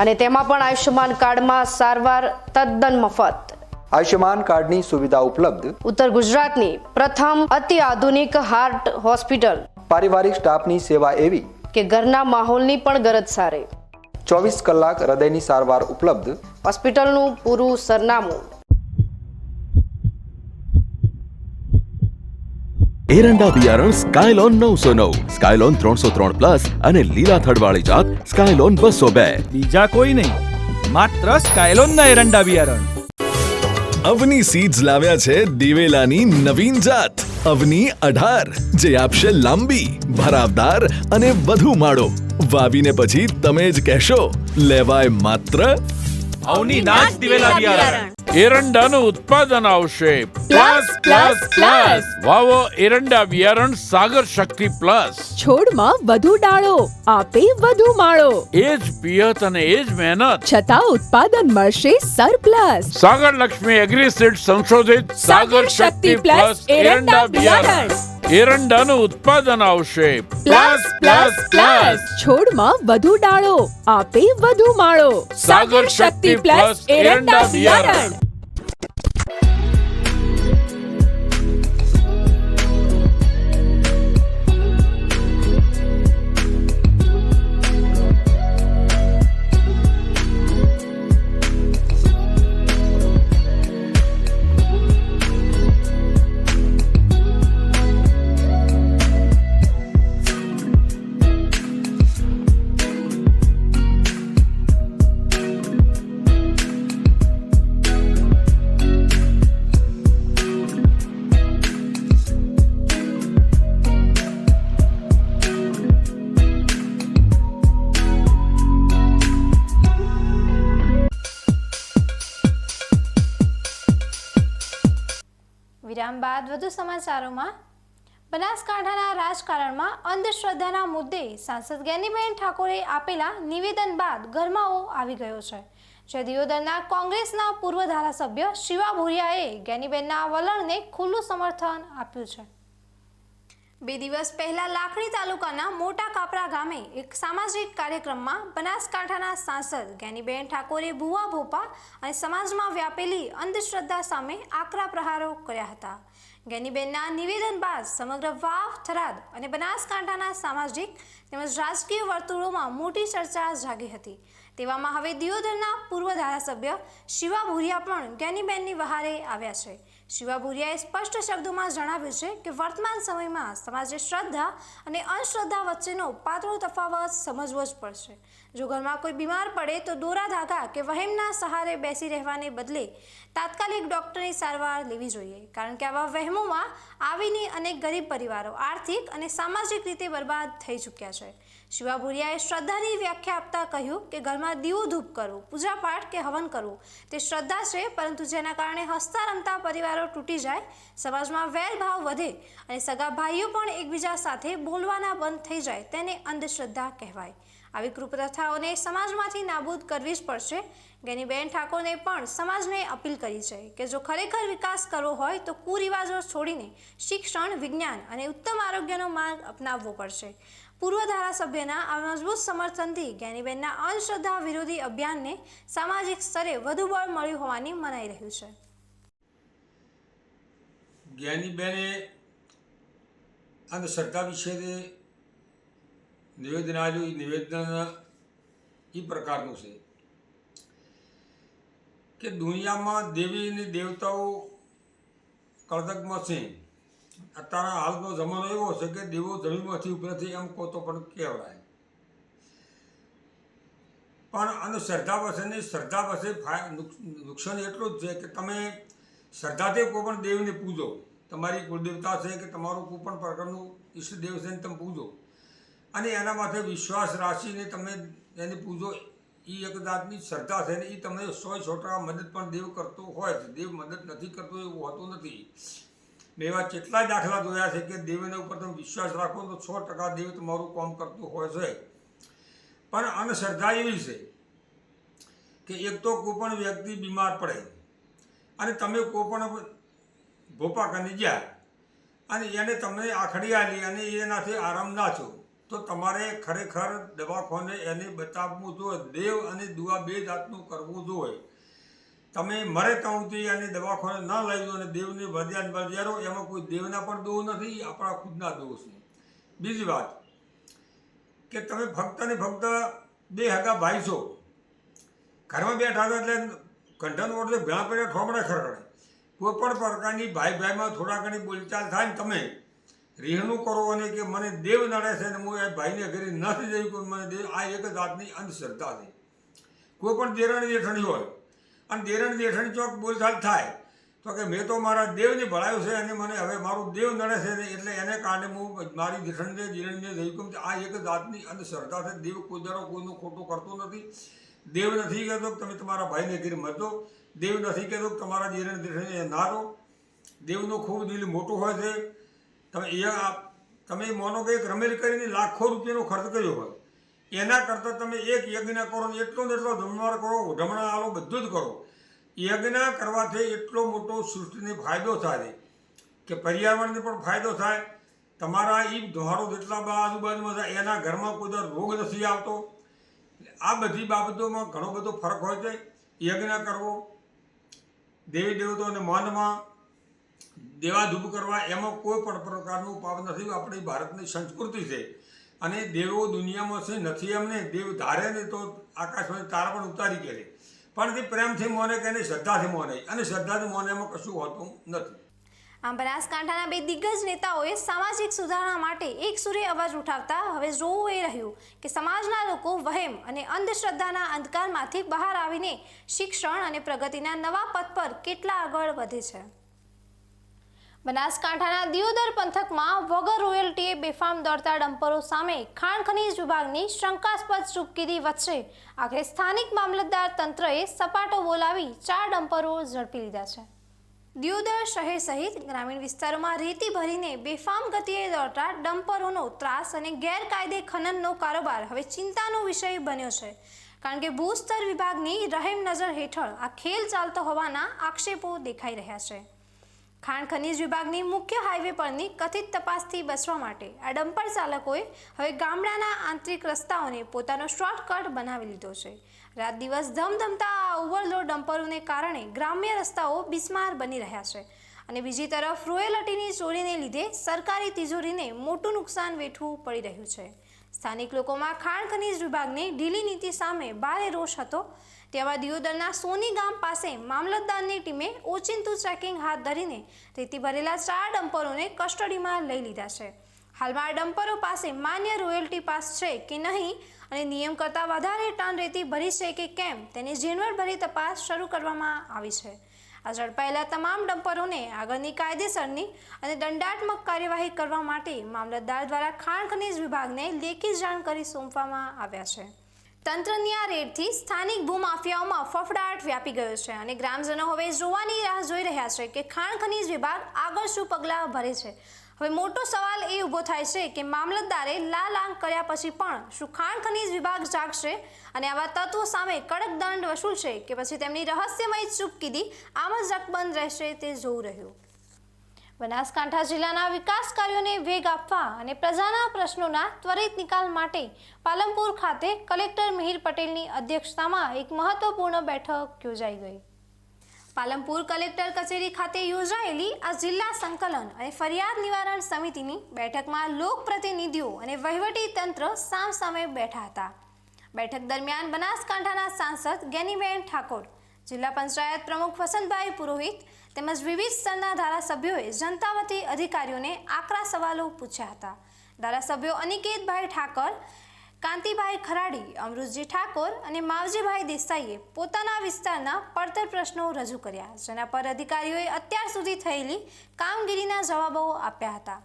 અને તેમાં પણ આયુષ્યમાન કાર્ડમાં સારવાર તદ્દન મફત. આયુષ્યમાન કાર્ડની સુવિધા ઉપલબ્ધ. ઉત્તર ગુજરાતની પ્રથમ અતિ આધુનિક હાર્ટ હોસ્પિટલ. પારિવારિક સ્ટાફની સેવા એવી કે ઘરના માહોલની પણ ગરજ સારે. 24 કલાક હૃદયની સારવાર ઉપલબ્ધ. હોસ્પિટલનું પૂરું સરનામું. એરંડા બિયારણ સ્કાયલોન 909, સ્કાયલોન 303+ અને લીલા થડવાળી જાત સ્કાયલોન 202. બીજા કોઈ નહીં, માત્ર સ્કાયલોનના એરંડા બિયારણ. અવની સીડ્સ લાવ્યા છે દિવેલાની નવીન જાત અવની 18, જે આપશે લાંબી, ભરાવદાર અને વધુ માળો. વાવીને પછી તમે જ કહેશો, લેવાય માત્ર અવનીના જ દિવેલા બિયારણ. એરંડાનું ઉત્પાદન આવશે પ્લસ. વાવો એરંડા બિયારણ સાગર શક્તિ પ્લસ. છોડમાં વધુ ડાળો, આપે વધુ માળો. એ જ પિયત અને એ જ મહેનત છતાં ઉત્પાદન મળશે સરપ્લસ. સાગર લક્ષ્મી એગ્રીસીડ સંશોધિત સાગર શક્તિ પ્લસ એરંડા બિયારણ. એરંડાનું ઉત્પાદન આવશે પ્લસ. છોડમાં વધુ ડાળો, આપે વધુ માળો. સાગર શક્તિ પ્લસ એરંડા બિયારણ. વિરામ બાદ વધુ સમાચારોમાં. બનાસકાંઠાના રાજકારણમાં અંધશ્રદ્ધાના મુદ્દે સાંસદ જ્ઞાનીબેન ઠાકોરે આપેલા નિવેદન બાદ ગરમાવો આવી ગયો છે. જે દિયોદરના કોંગ્રેસના પૂર્વ ધારાસભ્ય શિવા ભુરિયાએ જ્ઞાનીબેનના વલણને ખુલ્લું સમર્થન આપ્યું છે. 2 દિવસ પહેલા લાખણી તાલુકાના મોટા કાપરા ગામે એક સામાજિક કાર્યક્રમમાં બનાસકાંઠાના સાંસદ જ્ઞાનીબેન ઠાકોરે ભુવા ભોપા અને સમાજમાં વ્યાપેલી અંધશ્રદ્ધા સામે આકરા પ્રહારો કર્યા હતા. જ્ઞાનીબેનના નિવેદન બાદ સમગ્ર વાવ, થરાદ અને બનાસકાંઠાના સામાજિક તેમજ રાજકીય વર્તુળોમાં મોટી ચર્ચા જાગી હતી. તેવામાં હવે દિયોદરના પૂર્વ ધારાસભ્ય શિવા ભુરિયા પણ જ્ઞાનીબેનની વહારે આવ્યા છે. શિવા ભુરિયાએ સ્પષ્ટ શબ્દોમાં જણાવ્યું છે કે વર્તમાન સમયમાં સમાજે શ્રદ્ધા અને અંધશ્રદ્ધા વચ્ચેનો પાતળો તફાવત સમજવો જ પડશે. જો ઘરમાં કોઈ બીમાર પડે તો દોરા ધાગા કે વહેમના સહારે બેસી રહેવાને બદલે તાત્કાલિક ડૉક્ટરની સારવાર લેવી જોઈએ. કારણ કે આવા વહેમોમાં આવીને અનેક ગરીબ પરિવારો આર્થિક અને સામાજિક રીતે બરબાદ થઈ ચૂક્યા છે. શિવા ભુરિયાએ શ્રદ્ધાની વ્યાખ્યા આપતા કહ્યું કે ઘરમાં દીવો ધૂપ કરવું, પૂજાપાઠ કે હવન કરવું તે શ્રદ્ધા છે, પરંતુ જેના કારણે હસતા રમતા પરિવારો તૂટી જાય, સમાજમાં વેરભાવ વધે અને સગા ભાઈઓ પણ એકબીજા સાથે બોલવાના બંધ થઈ જાય તેને અંધશ્રદ્ધા કહેવાય. આવી કુપ્રથાઓને સમાજમાંથી નાબૂદ કરવી જ પડશે. જ્ઞાનીબેન ઠાકોરને પણ સમાજને અપીલ કરી છે કે જો ખરેખર વિકાસ કરવો હોય તો કુરિવાજો છોડીને શિક્ષણ, વિજ્ઞાન અને ઉત્તમ આરોગ્યનો માર્ગ અપનાવવો પડશે. પૂર્વ ધારાસભ્યના આ મજબૂત સમર્થનથી જ્ઞાનીબેનના અંધશ્રદ્ધા વિરોધી અભિયાનને સામાજિક સ્તરે વધુ બળ મળ્યું હોવાની મનાઈ રહ્યું છે. જ્ઞાનીબેને અંધશ્રદ્ધા વિશે નિવેદન આવ્યું. નિવેદન એ પ્રકારનું છે કે દુનિયામાં દેવી અને દેવતાઓ કળદકમાં છે. અત્યારના હાલનો જમાનો એવો છે કે દેવો જમીનમાંથી ઉભા નથી એમ કહો તો પણ કહેવાય. પણ અંધશ્રદ્ધા પાસે ને શ્રદ્ધા પાસે નુકસાન એટલું જ છે કે તમે શ્રદ્ધાથી કોઈ પણ દેવને પૂજો, તમારી કુળદેવતા છે કે તમારું કોઈ પણ પ્રકારનું ઈષ્ટદેવ છે ને તમે પૂજો અને એના માથે વિશ્વાસ રાખીને તમે એને પૂજો. એ એક જાતની શ્રદ્ધા છે ને એ તમને 100% મદદ પણ દેવ કરતો હોય છે. દેવ મદદ નથી કરતો એવું હોતું નથી. મેં એવા કેટલાય દાખલા જોયા છે કે દેવના ઉપર તમે વિશ્વાસ રાખો તો 100% દેવ તમારું કામ કરતું હોય છે. પણ અંધશ્રદ્ધા એવી છે કે એક તો કોઈ પણ વ્યક્તિ બીમાર પડે અને તમે કોઈ પણ ભોપા કરી ગયા અને એને તમને આખડી આલી અને એનાથી આરામ ના છો તો તમારે ખરેખર દવાખાને એને બતાવવું જોઈએ. દેવ અને દુઆ બે જાતનું કરવું જોઈએ. તમે મરે ત્યાંથી અને દવાખાને ના લઈ લો અને દેવને વધ્યારો એમાં કોઈ દેવના પણ દોષ નથી, આપણા ખુદના દોષ છે. બીજી વાત કે તમે ફક્ત ને ફક્ત બે હગા ભાઈ છો, ઘરમાં બેઠા હતા એટલે કંઠન ઓળે ભેળા પડ્યા ઠોમડા ખરખડે. કોઈ પણ પ્રકારની ભાઈ ભાઈમાં થોડા ઘણી બોલચાલ થાય ને તમે રહેણું કરો અને કે મને દેવ નડે છે ને હું એ ભાઈને ઘરે નથી જઈ કોઈ મને દેવ, આ એક જાતની અંધશ્રદ્ધા છે. કોઈ પણ દેરાણી જેઠાણી હોય અને દેરાણી જેઠાણી ચોક બોલચાલ થાય તો કે મેં તો મારા દેવને ભળાયું છે અને મને હવે મારું દેવ નડે છે ને એટલે એને કારણે હું મારી જેઠાણીને દેરાણીને જઈ કહું. આ એક જાતની અંધશ્રદ્ધા છે. દેવ કોઈ દાડો કોઈનું ખોટું કરતો નથી. દેવ નથી કહેતો કે તમે તમારા ભાઈને ઘરે મરજો. દેવ નથી કહેતો કે તમારા દેરાણી જેઠાણીને ના દો. દેવનું ખૂબ દિલ મોટું હોય છે. તમે માનો કે એક રમેલ કરીને લાખો રૂપિયાનો ખર્ચ કર્યો હોય એના કરતાં તમે એક યજ્ઞ કરો ને એટલો ને એટલો જમણવાર કરો, ઢમણા આલો, બધું જ કરો. યજ્ઞ કરવાથી એટલો મોટો સૃષ્ટિને ફાયદો થાય કે પર્યાવરણને પણ ફાયદો થાય. તમારા એ દોહારો જેટલા આજુબાજુમાં થાય એના ઘરમાં કોઈ રોગ નથી આવતો. આ બધી બાબતોમાં ઘણો બધો ફરક હોય છે. યજ્ઞ કરવો, દેવી દેવતાઓને માનમાં દેવાધૂપ કરવા એમાં કોઈ પણ પ્રકારનું પાપ નથી. આપણી ભારતની સંસ્કૃતિ છે અને દેવો દુનિયામાં છે નથી એમને. દેવ ધારે ને તો આકાશમાં તારા પણ ઉતારી કરે પણ તે પ્રેમથી મોને કે શ્રદ્ધાથી મોને અને શ્રદ્ધાથી મોને એમાં કશું હોતું નથી. આમ બનાસકાંઠાના બે દિગ્ગજ નેતાઓએ સામાજિક સુધારણા માટે એક સુરે અવાજ ઉઠાવતા હવે જોવું એ રહ્યું કે સમાજના લોકો વહેમ અને અંધશ્રદ્ધાના અંધકારમાંથી બહાર આવીને શિક્ષણ અને પ્રગતિના નવા પથ પર કેટલા આગળ વધે છે. બનાસકાંઠાના દિયોદર પંથકમાં વગર રોયલ્ટીએ બેફામ દોડતા ડમ્પરો સામે ખાણ ખનીજ વિભાગની શંકાસ્પદ ચૂપકીદી વચ્ચે આખરે સ્થાનિક મામલતદાર તંત્રએ સપાટો બોલાવી 4 ડમ્પરો ઝડપી લીધા છે. દિયોદર શહેર સહિત ગ્રામીણ વિસ્તારોમાં રેતી ભરીને બેફામ ગતિએ દોડતા ડમ્પરોનો ત્રાસ અને ગેરકાયદે ખનનનો કારોબાર હવે ચિંતાનો વિષય બન્યો છે. કારણ કે ભૂસ્તર વિભાગની રહેમ નજર હેઠળ આ ખેલ ચાલતો હોવાના આક્ષેપો દેખાઈ રહ્યા છે. ખાણ ખનીજ વિભાગની મુખ્ય હાઈવે પરની કથિત તપાસથી બચવા માટે આ ડમ્પર ચાલકોએ હવે ગામડાના આંતરિક રસ્તાઓને પોતાનો શોર્ટકટ બનાવી લીધો છે. રાત દિવસ ધમધમતા આ ઓવરલોડ ડમ્પરોને કારણે ગ્રામ્ય રસ્તાઓ બિસ્માર બની રહ્યા છે અને બીજી તરફ રોયલ્ટીની ચોરીને લીધે સરકારી તિજોરીને મોટું નુકસાન વેઠવું પડી રહ્યું છે. સ્થાનિક લોકોમાં ખાણ ખનીજ વિભાગની ઢીલી નીતિ સામે ભારે રોષ હતો. તેવા દિયોદરના સોની ગામ પાસે મામલતદારની ટીમે ઓચિંતું ચેકિંગ હાથ ધરીને રેતી ભરેલા 4 ડમ્પરોને કસ્ટડીમાં લઈ લીધા છે. હાલમાં આ ડમ્પરો પાસે માન્ય રોયલ્ટી પાસ છે કે નહીં અને નિયમ કરતાં વધારે ટન રેતી ભરી છે કે કેમ તેની ઝીણવટભરી તપાસ શરૂ કરવામાં આવી છે. આ ઝડપાયેલા તમામ ડમ્પરોને આગળની કાયદેસરની અને દંડાત્મક કાર્યવાહી કરવા માટે મામલતદાર દ્વારા ખાણ ખનીજ વિભાગને લેખિત જાણ કરી સોંપવામાં આવ્યા છે. તંત્રની આ રેડથી સ્થાનિક ભૂમાફિયાઓમાં ફફડાટ વ્યાપી ગયો છે અને ગ્રામજનો હવે જોવાની રાહ જોઈ રહ્યા છે કે ખાણ ખનીજ વિભાગ આગળ શું પગલાં ભરે છે. હવે મોટો સવાલ એ ઊભો થાય છે કે મામલતદારે લાલ આંખ કર્યા પછી પણ શું ખાણ ખનીજ વિભાગ જાગશે અને આવા તત્વો સામે કડક દંડ વસૂલશે કે પછી તેમની રહસ્યમય ચૂપકીદી આમ જ અકબંધ રહેશે તે જોવું રહ્યું. બનાસકાંઠા જિલ્લાના વિકાસ કાર્યોને વેગ આપવા અને પ્રજાના પ્રશ્નોના ત્વરિત નિકાલ માટે પાલનપુર ખાતે કલેક્ટર મિહિર પટેલની અધ્યક્ષતામાં એક મહત્વપૂર્ણ બેઠક યોજાઈ ગઈ. પાલનપુર કલેક્ટર કચેરી ખાતે યોજાયેલી આ જિલ્લા સંકલન અને ફરિયાદ નિવારણ સમિતિની બેઠકમાં લોકપ્રતિનિધિઓ અને વહીવટી તંત્ર સામસામે બેઠા હતા. બેઠક દરમિયાન બનાસકાંઠાના સાંસદ જ્ઞાનીબેન ઠાકોર, જિલ્લા પંચાયત પ્રમુખ વસંતભાઈ પુરોહિત તેમજ વિવિધ સ્તરના ધારાસભ્યોએ જનતા વતી અધિકારીઓને આકરા સવાલો પૂછ્યા હતા. ધારાસભ્યો અનિકેતભાઈ ઠાકર, કાંતિભાઈ ખરાડી, અમૃતજી ઠાકોર અને માવજીભાઈ દેસાઈએ પોતાના વિસ્તારના પડતર પ્રશ્નો રજૂ કર્યા, જેના પર અધિકારીઓએ અત્યાર સુધી થયેલી કામગીરીના જવાબો આપ્યા હતા.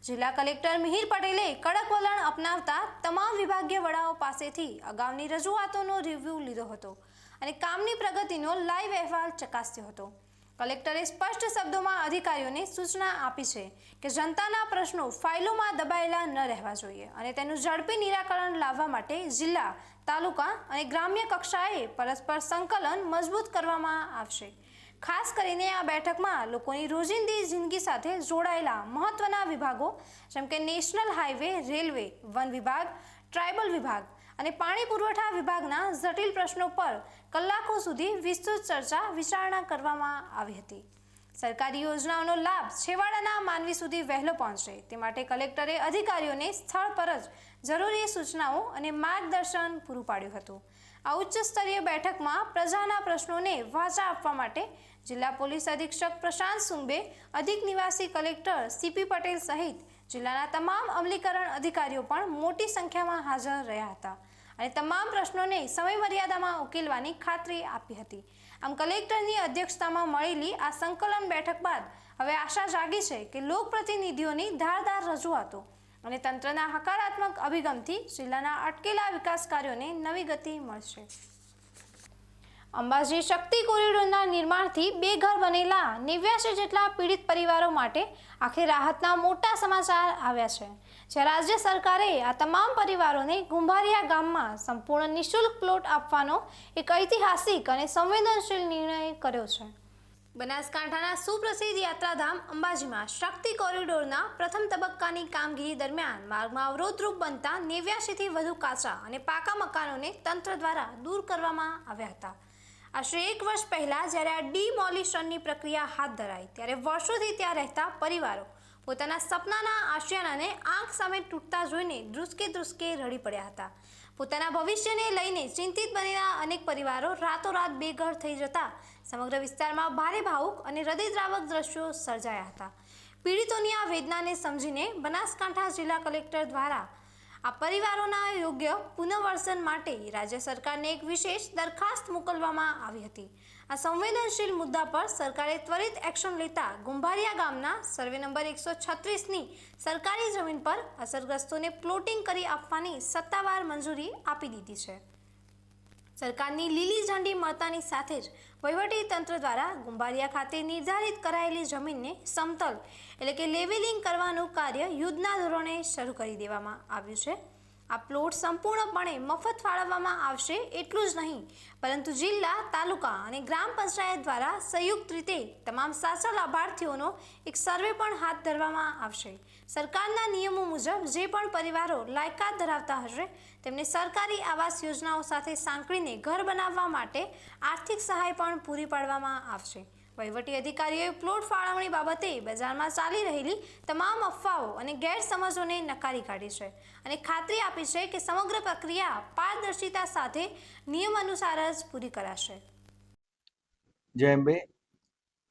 જિલ્લા કલેક્ટર મિહિર પટેલે કડક વલણ અપનાવતા તમામ વિભાગીય વડાઓ પાસેથી અગાઉની રજૂઆતોનો રિવ્યૂ લીધો હતો અને કામની પ્રગતિનો લાઈવ અહેવાલ ચકાસ્યો હતો. કલેક્ટરે સ્પષ્ટ શબ્દોમાં અધિકારીઓને સૂચના આપી છે કે જનતાના પ્રશ્નો ફાઇલોમાં દબાયેલા ન રહેવા જોઈએ અને તેનું ઝડપી નિરાકરણ લાવવા માટે જિલ્લા, તાલુકા અને ગ્રામ્ય કક્ષાએ પરસ્પર સંકલન મજબૂત કરવામાં આવશે. ખાસ કરીને આ બેઠકમાં લોકોની રોજિંદી જિંદગી સાથે જોડાયેલા મહત્વના વિભાગો જેમ કે નેશનલ હાઈવે, રેલવે, વન વિભાગ, ટ્રાઇબલ વિભાગ અને પાણી પુરવઠા વિભાગના જટિલ પ્રશ્નો પર કલાકો સુધી વિસ્તૃત ચર્ચા વિચારણા કરવામાં આવી હતી. સરકારી યોજનાઓનો લાભ છેવાડાના માનવી સુધી વહેલો પહોંચે તે માટે કલેક્ટરે અધિકારીઓને સ્થળ પર જ જરૂરી સૂચનાઓ અને માર્ગદર્શન પૂરું પાડ્યું હતું. આ ઉચ્ચ સ્તરીય બેઠકમાં પ્રજાના પ્રશ્નોને વાચા આપવા માટે જિલ્લા પોલીસ અધિક્ષક પ્રશાંત સુંબે, અધિક નિવાસી કલેક્ટર સીપી પટેલ સહિત જિલ્લાના તમામ અમલીકરણ અધિકારીઓ પણ મોટી સંખ્યામાં હાજર રહ્યા હતા અને તમામ પ્રશ્નોને સમયમર્યાદામાં ઉકેલવાની ખાતરી આપી હતી. આમ કલેક્ટરની અધ્યક્ષતામાં મળેલી આ સંકલન બેઠક બાદ હવે આશા જાગી છે કે લોકપ્રતિનિધિઓની ધારદાર રજૂઆતો અને તંત્રના હકારાત્મક અભિગમથી જિલ્લાના અટકેલા વિકાસ કાર્યોને નવી ગતિ મળશે. અંબાજી શક્તિ કોરિડોરના નિર્માણથી બેઘર બનેલા 89 જેટલા પીડિત પરિવારો માટે આખી રાહતના મોટા સમાચાર આવ્યા છે. જ્યાં રાજ્ય સરકારે આ તમામ પરિવારોને ગુંભારિયા ગામમાં સંપૂર્ણ નિઃશુલ્ક પ્લોટ આપવાનો એક ઐતિહાસિક અને સંવેદનશીલ નિર્ણય કર્યો છે. બનાસકાંઠાના સુપ્રસિદ્ધ યાત્રાધામ અંબાજીમાં શક્તિ કોરિડોરના પ્રથમ તબક્કાની કામગીરી દરમિયાન માર્ગમાં અવરોધરૂપ બનતા 89થી વધુ કાચા અને પાકા મકાનોને તંત્ર દ્વારા દૂર કરવામાં આવ્યા હતા. આશરે 1 વર્ષ પહેલાં જ્યારે આ ડિમોલિશનની પ્રક્રિયા હાથ ધરાઈ ત્યારે વર્ષોથી ત્યાં રહેતા પરિવારો પોતાના સપનાના આશિયાનાને આંખ સામે તૂટતા જોઈને ધ્રુસકે રડી પડ્યા હતા. પોતાના ભવિષ્યને લઈને ચિંતિત બનેલા અનેક પરિવારો રાતોરાત બેઘર થઈ જતા સમગ્ર વિસ્તારમાં ભારે ભાવુક અને હૃદયદ્રાવક દ્રશ્યો સર્જાયા હતા. પીડિતોની આ વેદનાને સમજીને બનાસકાંઠા જિલ્લા કલેક્ટર દ્વારા આ પરિવારોના યોગ્ય પુનર્વસન માટે રાજ્ય સરકારને એક વિશેષ દરખાસ્ત મોકલવામાં આવી હતી. આ સંવેદનશીલ મુદ્દા પર સરકારે ત્વરિત એક્શન લેતા ગુંભારિયા ગામના સર્વે નંબર 136ની સરકારી જમીન પર અસરગ્રસ્તોને પ્લોટિંગ કરી આપવાની સત્તાવાર મંજૂરી આપી દીધી છે. સરકારની લીલી ઝંડી મળતાની સાથે જ વહીવટી તંત્ર દ્વારા ગુંભારિયા ખાતે નિર્ધારિત કરાયેલી જમીનને સમતલ એટલે કે લેવેલિંગ કરવાનું કાર્ય યુદ્ધના ધોરણે શરૂ કરી દેવામાં આવ્યું છે. આ પ્લોટ સંપૂર્ણપણે મફત ફાળવવામાં આવશે એટલું જ નહીં, પરંતુ જિલ્લા, તાલુકા અને ગ્રામ પંચાયત દ્વારા સંયુક્ત રીતે તમામ સાચા લાભાર્થીઓનો એક સર્વે પણ હાથ ધરવામાં આવશે. સરકારના નિયમો મુજબ જે પણ પરિવારો લાયકાત ધરાવતા હશે તેમને સરકારી આવાસ યોજનાઓ સાથે સાંકળીને ઘર બનાવવા માટે આર્થિક સહાય પણ પૂરી પાડવામાં આવશે. વહીવટી અધિકારીઓએ પ્લોટ ફાળવણી બાબતે બજારમાં ચાલી રહેલી તમામ અફવાઓ અને ગેરસમજોને નકારી કાઢી છે અને ખાતરી આપી છે કે સમગ્ર પ્રક્રિયા પારદર્શિતા સાથે નિયમ અનુસાર જ પૂરી કરાશે. જય અંબે.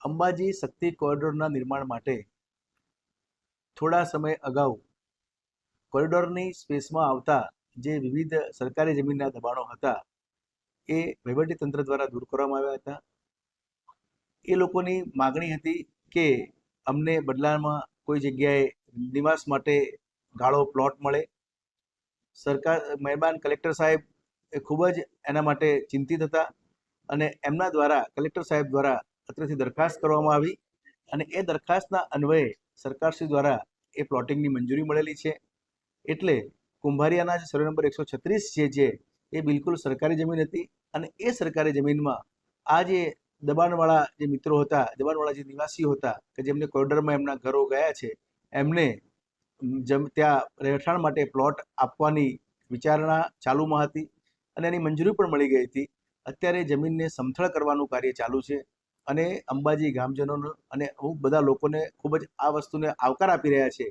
અંબાજી શક્તિ કોરિડોરના નિર્માણ માટે થોડા સમય અગાઉ કોરિડોરની સ્પેસમાં આવતા જે વિવિધ સરકારી જમીનના દબાણો હતા એ વહીવટીતંત્ર દ્વારા દૂર કરવામાં આવ્યા હતા. એ લોકોની માગણી હતી કે અમને બદલામાં કોઈ જગ્યાએ નિવાસ માટે ગાળો પ્લોટ મળે. સરકાર મહેરબાન કલેક્ટર સાહેબ એ ખૂબ જ એના માટે ચિંતિત હતા અને એમના દ્વારા કલેક્ટર સાહેબ દ્વારા અત્રેથી દરખાસ્ત કરવામાં આવી અને એ દરખાસ્તના અન્વયે સરકારશ્રી દ્વારા એ પ્લોટિંગની મંજૂરી મળેલી છે. એટલે કુંભારિયાના જે સર્વે નંબર 136 છે એ બિલકુલ સરકારી જમીન હતી અને એ સરકારી જમીનમાં આ જે દબાણવાળા જે મિત્રો હતા, દબાણવાળા જે નિવાસીઓ હતા કે જેમને કોરિડોરમાં એમના ઘરો ગયા છે, એમને ત્યાં રહેઠાણ માટે પ્લોટ આપવાની વિચારણા ચાલુમાં હતી અને એની મંજૂરી પણ મળી ગઈ હતી. અત્યારે જમીનને સમથળ કરવાનું કાર્ય ચાલુ છે અને અંબાજી ગામજનોનો અને અમુક બધા લોકોને ખૂબ જ આ વસ્તુને આવકાર આપી રહ્યા છે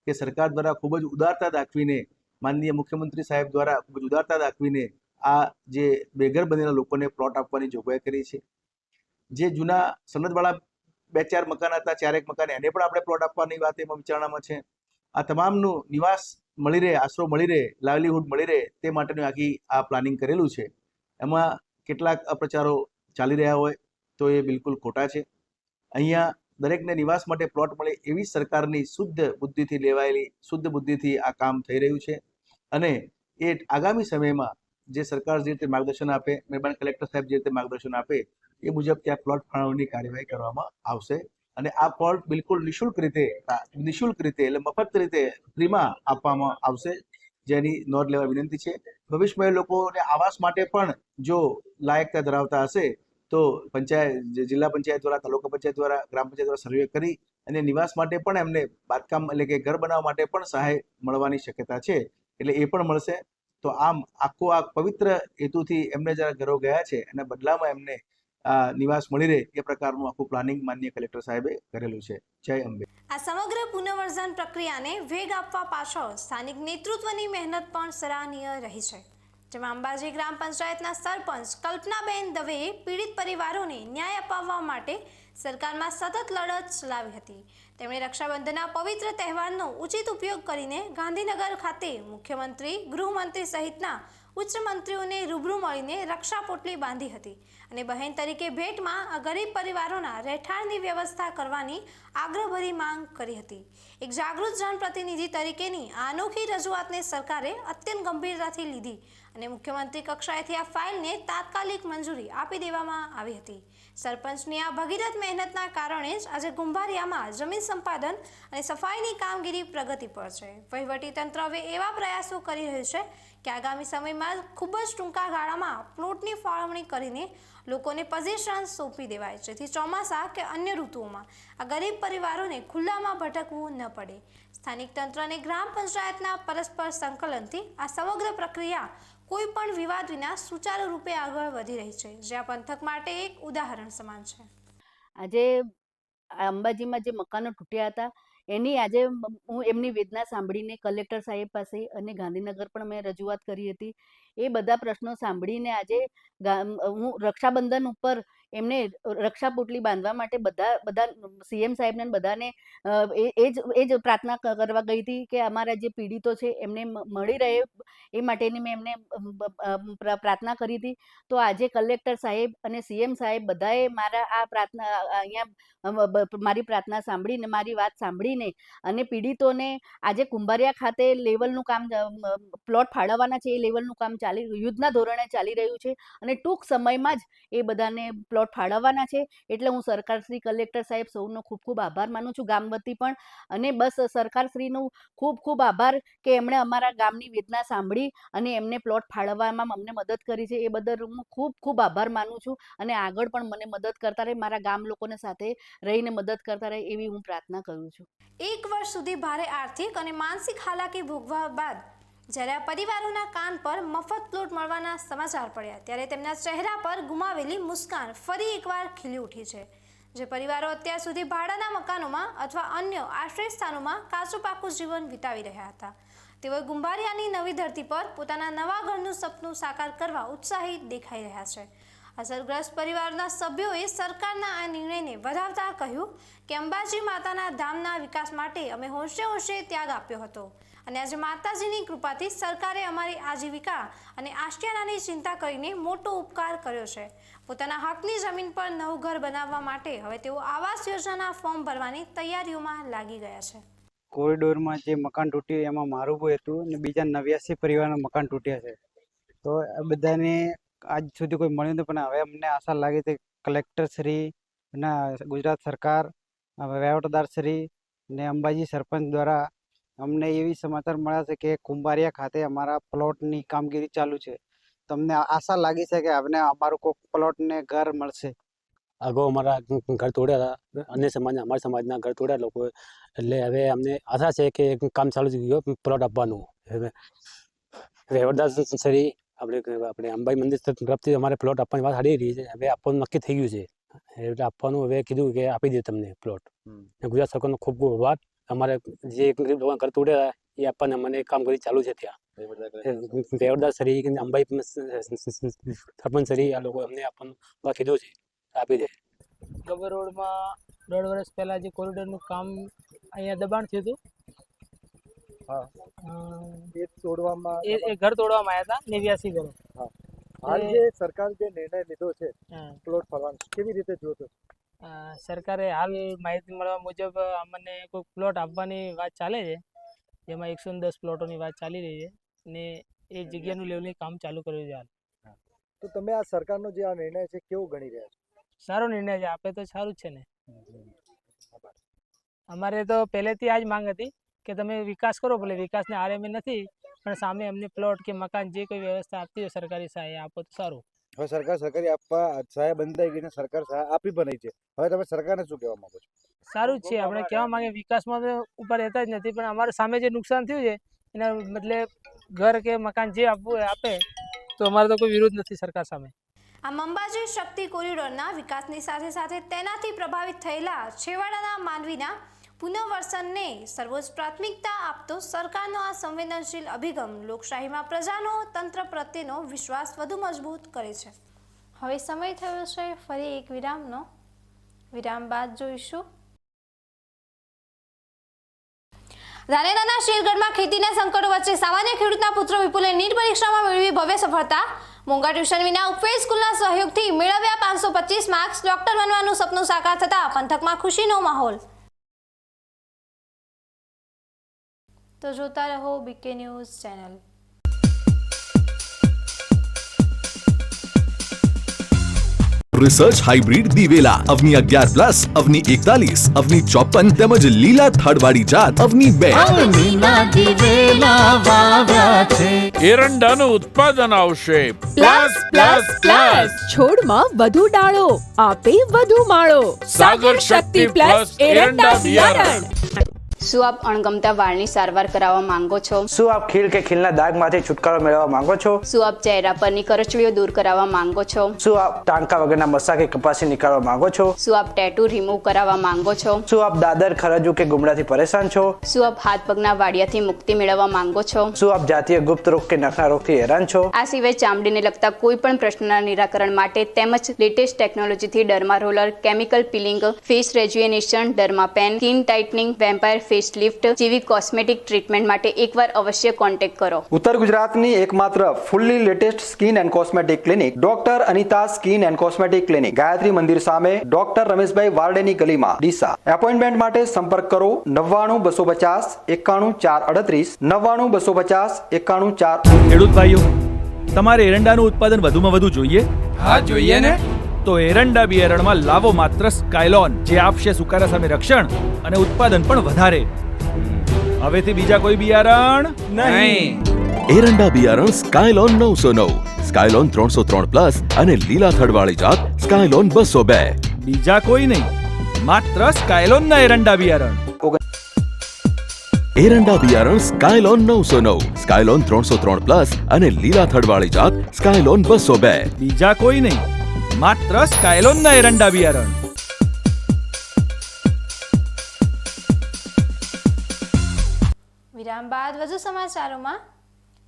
કે સરકાર દ્વારા ખૂબ જ ઉદારતા દાખવીને, માનનીય મુખ્યમંત્રી સાહેબ દ્વારા ખૂબ જ ઉદારતા દાખવીને આ જે બેઘર બનેલા લોકોને પ્લોટ આપવાની જોગવાઈ કરી છે. જે જૂના સનદવાળા 2-4 મકાન હતા, 4 મકાન, એને પણ આપણે પ્લોટ આપવાની વાત એમાં વિચારણામાં છે. આ તમામનું નિવાસ મળી રહે, આશરો મળી રહે, લાઇવલીહુડ મળી રહે તે માટેનું આખી આ પ્લાનિંગ કરેલું છે. એમાં કેટલાક અપ્રચારો ચાલી રહ્યા હોય તો એ બિલકુલ ખોટા છે. અહીંયા દરેકને નિવાસ માટે પ્લોટ મળે એવી સરકારની શુદ્ધ બુદ્ધિથી લેવાયેલી શુદ્ધ બુદ્ધિથી આ કામ થઈ રહ્યું છે અને એ આગામી સમયમાં જે સરકાર જે રીતે માર્ગદર્શન આપે, મહેરબાન કલેક્ટર સાહેબ જે રીતે માર્ગદર્શન આપે એ મુજબ ત્યાં પ્લોટ ફાળવણીની કાર્યવાહી કરવામાં આવશે અને આ પ્લોટ બિલકુલ નિઃશુલ્ક રીતે એટલે મફત રીતે ફ્રીમાં આપવામાં આવશે, જેની નોંધ લેવા વિનંતી છે. ભવિષ્યમાં લોકોને આવાસ માટે પણ જો લાયકતા ધરાવતા હશે તો જિલ્લા પંચાયત દ્વારા, તાલુકા પંચાયત દ્વારા, ગ્રામ પંચાયત દ્વારા સર્વે કરી અને નિવાસ માટે પણ એમને બાંધકામ એટલે કે ઘર બનાવવા માટે પણ સહાય મળવાની શક્યતા છે, એટલે એ પણ મળશે. તો આમ આખો આ પવિત્ર હેતુથી એમને જરા ઘરો ગયા છે એના બદલામાં એમને નિવાસ મળી રહે એ પ્રકારનું આખું પ્લાનિંગ માનનીય કલેક્ટર સાહેબે કરેલું છે. જય અંબે. આ સમગ્ર પુનર્વસન પ્રક્રિયાને વેગ આપવા પાછળ સ્થાનિક નેતૃત્વની મહેનત પણ સરાહનીય રહી છે, જેમાં અંબાજી ગ્રામ પંચાયતના સરપંચ કલ્પનાબેન દવેએ પીડિત પરિવારોને ન્યાય અપાવવા માટે સરકારમાં સતત લડત ચલાવી હતી. તેમણે રક્ષાબંધનના પવિત્ર તહેવારનો ઉચિત ઉપયોગ કરીને ગાંધીનગર ખાતે મુખ્યમંત્રી, ગૃહમંત્રી સહિતના ઉચ્ચ મંત્રીઓને રૂબરૂ મળીને રક્ષા પોટલી બાંધી હતી અને બહેન તરીકે ભેટમાં આ ગરીબ પરિવારોના રહેઠાણની વ્યવસ્થા કરવાની આગ્રહભરી માંગ કરી હતી. એક જાગૃત જનપ્રતિનિધિ તરીકેની આ અનોખી રજૂઆતને સરકારે અત્યંત ગંભીરતાથી લીધી અને મુખ્યમંત્રી કક્ષાએથી આ ફાઇલને તાત્કાલિક મંજૂરી આપી દેવામાં આવી હતી. સરપંચની આ ભગીરથ મહેનતના કારણે જ આજે કુંભારિયામાં જમીન સંપાદન અને સફાઈની કામગીરી પ્રગતિ પર છે. વહીવટીતંત્ર હવે એવા પ્રયાસો કરી રહ્યું છે કે આગામી સમયમાં ખૂબ જ ટૂંકા ગાળામાં પ્લોટની ફાળવણી કરીને લોકોને પોઝિશન સોંપી દેવાય, જેથી ચોમાસા કે અન્ય ઋતુઓમાં આ ગરીબ પરિવારોને ખુલ્લામાં ભટકવું ન પડે. સ્થાનિક તંત્ર અને ગ્રામ પંચાયતના પરસ્પર સંકલનથી આ સમગ્ર પ્રક્રિયા કોઈ પણ વિવાદ વિના સુચારુ રૂપે આગળ વધી રહી છે, જે આ પંથક માટે એક ઉદાહરણ સમાન છે. આજે અંબાજીમાં જે મકાનો તૂટ્યા હતા એની આજે હું એમની વેદના સાંભળીને કલેક્ટર સાહેબ પાસે અને ગાંધીનગર પણ મેં રજૂઆત કરી હતી. એ બધા પ્રશ્નો સાંભળીને આજે હું રક્ષાબંધન ઉપર એમને રક્ષા પોટલી બાંધવા માટે બધા સીએમ સાહેબને બધાને એ જ પ્રાર્થના કરવા ગઈ હતી કે અમારા જે પીડિતો છે એમને મળી રહે એ માટેની મેં એમને પ્રાર્થના કરી હતી. તો આજે કલેક્ટર સાહેબ અને સીએમ સાહેબ બધાએ મારા આ પ્રાર્થના અહીંયા મારી પ્રાર્થના સાંભળીને, મારી વાત સાંભળીને અને પીડિતોને આજે કુંભારિયા ખાતે લેવલનું કામ, પ્લોટ ફાળવવાના છે એ લેવલનું કામ યુદ્ધના ધોરણે ચાલી રહ્યું છે અને ટૂંક સમયમાં જ એ બધાને પ્લોટ ફાળવવાના છે. એટલે હું સરકારશ્રી, કલેક્ટર સાહેબ સૌનો ખૂબ ખૂબ આભાર માનું છું, ગામ વતી પણ. અને બસ સરકારશ્રીનું ખૂબ ખૂબ આભાર કે એમણે અમારા ગામની વેદના સાંભળી અને એમને પ્લોટ ફાળવવામાં અમને મદદ કરી છે. એ બદલ હું ખૂબ ખૂબ આભાર માનું છું અને આગળ પણ મને મદદ કરતા રહે, મારા ગામ લોકોને સાથે રહીને મદદ કરતા રહે એવી હું પ્રાર્થના કરું છું. 1 વર્ષ સુધી ભારે આર્થિક અને માનસિક હાલાકી ભોગવા બાદ જ્યારે આ પરિવારોના કાન પર મફત પ્લોટ મળવાના સમાચાર પડ્યા ત્યારે તેમના ચહેરા પર ગુમાવેલી મુસ્કાન ફરી એકવાર ખીલી ઉઠી છે. જે પરિવારો અત્યાર સુધી ભાડાના મકાનોમાં અથવા અન્ય આશ્રય સ્થાનોમાં કાચું પાકું જીવન વિતાવી રહ્યા હતા, તેઓ કુંભારિયાની નવી ધરતી પર પોતાના નવા ઘરનું સપનું સાકાર કરવા ઉત્સાહિત દેખાઈ રહ્યા છે. અસરગ્રસ્ત પરિવારના સભ્યોએ સરકારના આ નિર્ણયને વધાવતા કહ્યું કે અંબાજી માતાના ધામના વિકાસ માટે અમે હોંશે ત્યાગ આપ્યો હતો અને આજે માતાજીની કૃપાથી સરકારે અમારી આજીવિકા અને આશ્રયની ચિંતા કરીને મોટો ઉપકાર કર્યો છે. પોતાના હકની જમીન પર નવું ઘર બનાવવા માટે હવે તેઓ આવાસ યોજનાના ફોર્મ ભરવાની તૈયારીઓમાં લાગી ગયા છે. કોરિડોરમાં જે મકાન તૂટ્યું એમાં મારું પણ હતું અને બીજા 89 પરિવારના મકાન તૂટ્યા છે. તો આ બધાને આજ સુધી કોઈ મળ્યું નથી, પણ હવે અમને આશા લાગે છે કલેક્ટર શ્રી અને ગુજરાત સરકાર, વહીવટદાર શ્રી ને અંબાજી સરપંચ દ્વારા અમને એવી સમાચાર મળ્યા છે કે કુંભારિયા ખાતે અમારા પ્લોટની કામગીરી ચાલુ છે. તમને આશા લાગી છે કે હવે અમારું કોઈક પ્લોટને ઘર મળશે? અગાઉ અમારા ઘર તોડ્યા હતા, અન્ય સમાજના અમારા સમાજના ઘર તોડ્યા લોકો, એટલે હવે અમને આશા છે કે કામ ચાલુ થઈ ગયું પ્લોટ આપવાનું. હવે રેવરદાસ સરી આપણે અંબાઈ મંદિર તરફથી અમારે પ્લોટ આપવાની વાત હાલી રહી છે. હવે આપવાનું નક્કી થઈ ગયું છે, એટલે આપવાનું હવે કીધું કે આપી દે તમને પ્લોટ. ગુજરાત સરકારનો ખૂબ ખૂબ આભાર. અમારે જે ગરીબ લોકો ઘર તોડ્યા એ આપવાને મને કામગીરી ચાલુ છે ત્યાં. રેવરદાસ સરી અંબાઈ સરપંચ સરી આ લોકો અમને આપવાનું કીધું છે, આપી દે. ગબર રોડમાં 1.5 વર્ષ પહેલા જે કોરિડોરનું કામ અહીંયા દબાણ થયું હતું, એ તોડવામાં એ ઘર તોડવામાં આવ્યા હતા 89 ઘરો. હાલ જે સરકાર જે નિર્ણય લીધો છે પ્લોટ ફરવાનો, કેવી રીતે જોતો? સરકારે હાલ માહિતી મળવા મુજબ અમને કોઈ પ્લોટ આપવાની વાત ચાલે છે, જેમાં 110 પ્લોટોની વાત ચાલી રહી છે ને એ જગ્યાનું લેવલિંગ કામ ચાલુ કર્યું છે હાલ. તો તમે આ સરકારનો જે આ નિર્ણય છે કેવું ગણી રહ્યા છો? સારો નિર્ણય છે, આપે તો સારું જ છે ને. અમારે તો પહેલેથી આ જ માંગ હતી કે તમે વિકાસ કરો, ભલે વિકાસને હારે અમે નથી, પણ સામે અમને પ્લોટ કે મકાન જે કોઈ વ્યવસ્થા આપતી હોય સરકારી સહાય આપો તો સારું. હવે સરકાર સરકારી આપવા સહાય બંધ થઈ ગઈ ને સરકાર સહાય આપી પણ રહી છે. હવે તમે સરકારને શું કહેવા માંગો છો? સારું જ છે, આપણે કહેવા માંગે વિકાસમાં તો ઉપર રહેતા જ નથી, પણ અમારે સામે જે નુકસાન થયું છે એના બદલે ઘર કે મકાન જે આપવું હોય આપે તો અમારે તો કોઈ વિરોધ નથી સરકાર સામે. આ અંબાજી શક્તિ કોરિડોરના વિકાસની સાથે સાથે તેનાથી પ્રભાવિત થયેલા છેવાડાના માનવીના પુનર્વસનને સર્વોચ્ચ પ્રાથમિકતા આપતો સરકારનો આ સંવેદનશીલ અભિગમ લોકશાહીમાં પ્રજાનો તંત્ર પ્રત્યેનો વિશ્વાસ વધુ મજબૂત કરે છે. હવે સમય થયો છે ફરી એક વિરામનો. વિરામ બાદ જોઈશું. ધાનેરાના શેરગઢમાં ખેતીના સંકટો વચ્ચે સામાન્ય ખેડૂતના પુત્ર વિપુલે નીટ પરીક્ષામાં મેળવી ભવ્ય સફળતા. મોંઘા ટ્યુશન વિના ઉપવેદ સ્કૂલના સહયોગથી મેળવ્યા 525 માર્ક્સ. ડોક્ટર બનવાનું સપનું સાકાર થતા પંથકમાં ખુશીનો માહોલ. તો જોતા રહો BK news channel. Research hybrid દિવેલા અવની 11+, અવની 41, અવની 54 તેમજ લીલા થડવાળી જાત અવની 2. એરંડાનું ઉત્પાદન આવશે પ્લસ પ્લસ પ્લસ. છોડમાં વધુ ડાળો આપે વધુ માળો. સાગર શક્તિ પ્લસ એરંડા બિયારણ. શું આપ અણગમતા વાળની સારવાર કરાવવા માંગો છો? શું આપ ખીલ કે ખીલના દાગમાંથી છુટકારો મેળવવા માંગો છો? શું આપ ચહેરા પરની કરચલીઓ દૂર કરાવવા માંગો છો? શું આપ ટાંકા વગરના મસા કે કપાસી નીકાળવા માંગો છો? શું આપ ટેટુ રિમૂવ કરાવવા માંગો છો? શું આપ દાદર, ખરજુ કે ગુમડાથી પરેશાન છો? શું આપ હાથ પગના વાડિયાથી મુક્તિ મેળવવા માંગો છો? શું આપ જાતીય ગુપ્ત રોગ કે નખના રોગથી હેરાન છો? આ સિવાય ચામડીને લગતા કોઈ પણ પ્રશ્નના નિરાકરણ માટે તેમજ લેટેસ્ટ ટેકનોલોજીથી derma roller, chemical peeling, face rejuvenation, derma pen, skin tightening, vampire face lift જેવી કોસ્મેટિક ટ્રીટમેન્ટ માટે એકવાર અવશ્ય કોન્ટેક્ટ કરો. ઉત્તર ગુજરાતની એકમાત્ર fully latest skin and cosmetic clinic doctor Anita skin and cosmetic clinic, Gayatri Mandir સામે, ડોક્ટર રમેશભાઈ વારડેની ગલીમાં, ડીસા. એપોઇન્ટમેન્ટ માટે સંપર્ક કરો 99 250 91 438, 99 250 91 4. ખેડૂત ભાઈઓ, તમારે એરંડાનું ઉત્પાદન વધુમાં વધુ જોઈએ? હા જોઈએ ને. તો એરંડા બિયારણમાં લાવો માત્ર સ્કાયલોન, જે આપશે સુકારા સામે રક્ષણ અને ઉત્પાદન પણ વધારે. હવેથી બીજા કોઈ બિયારણ નહીં. એરંડા બિયારણ સ્કાયલોન 909, સ્કાયલોન 303+ અને લીલા થડવાળી જાત સ્કાયલોન 202. બીજા કોઈ નહીં, માત્ર સ્કાયલોનના એરંડા બિયારણ. એરંડા બિયારણ સ્કાયલોન 909, સ્કાયલોન 303+ અને લીલા થડવાળી જાત સ્કાયલોન 202. બીજા કોઈ નહીં, માત્ર સ્કાયલોનના એરંડા બિયારણ. વિરામ બાદ વધુ સમાચારોમાં.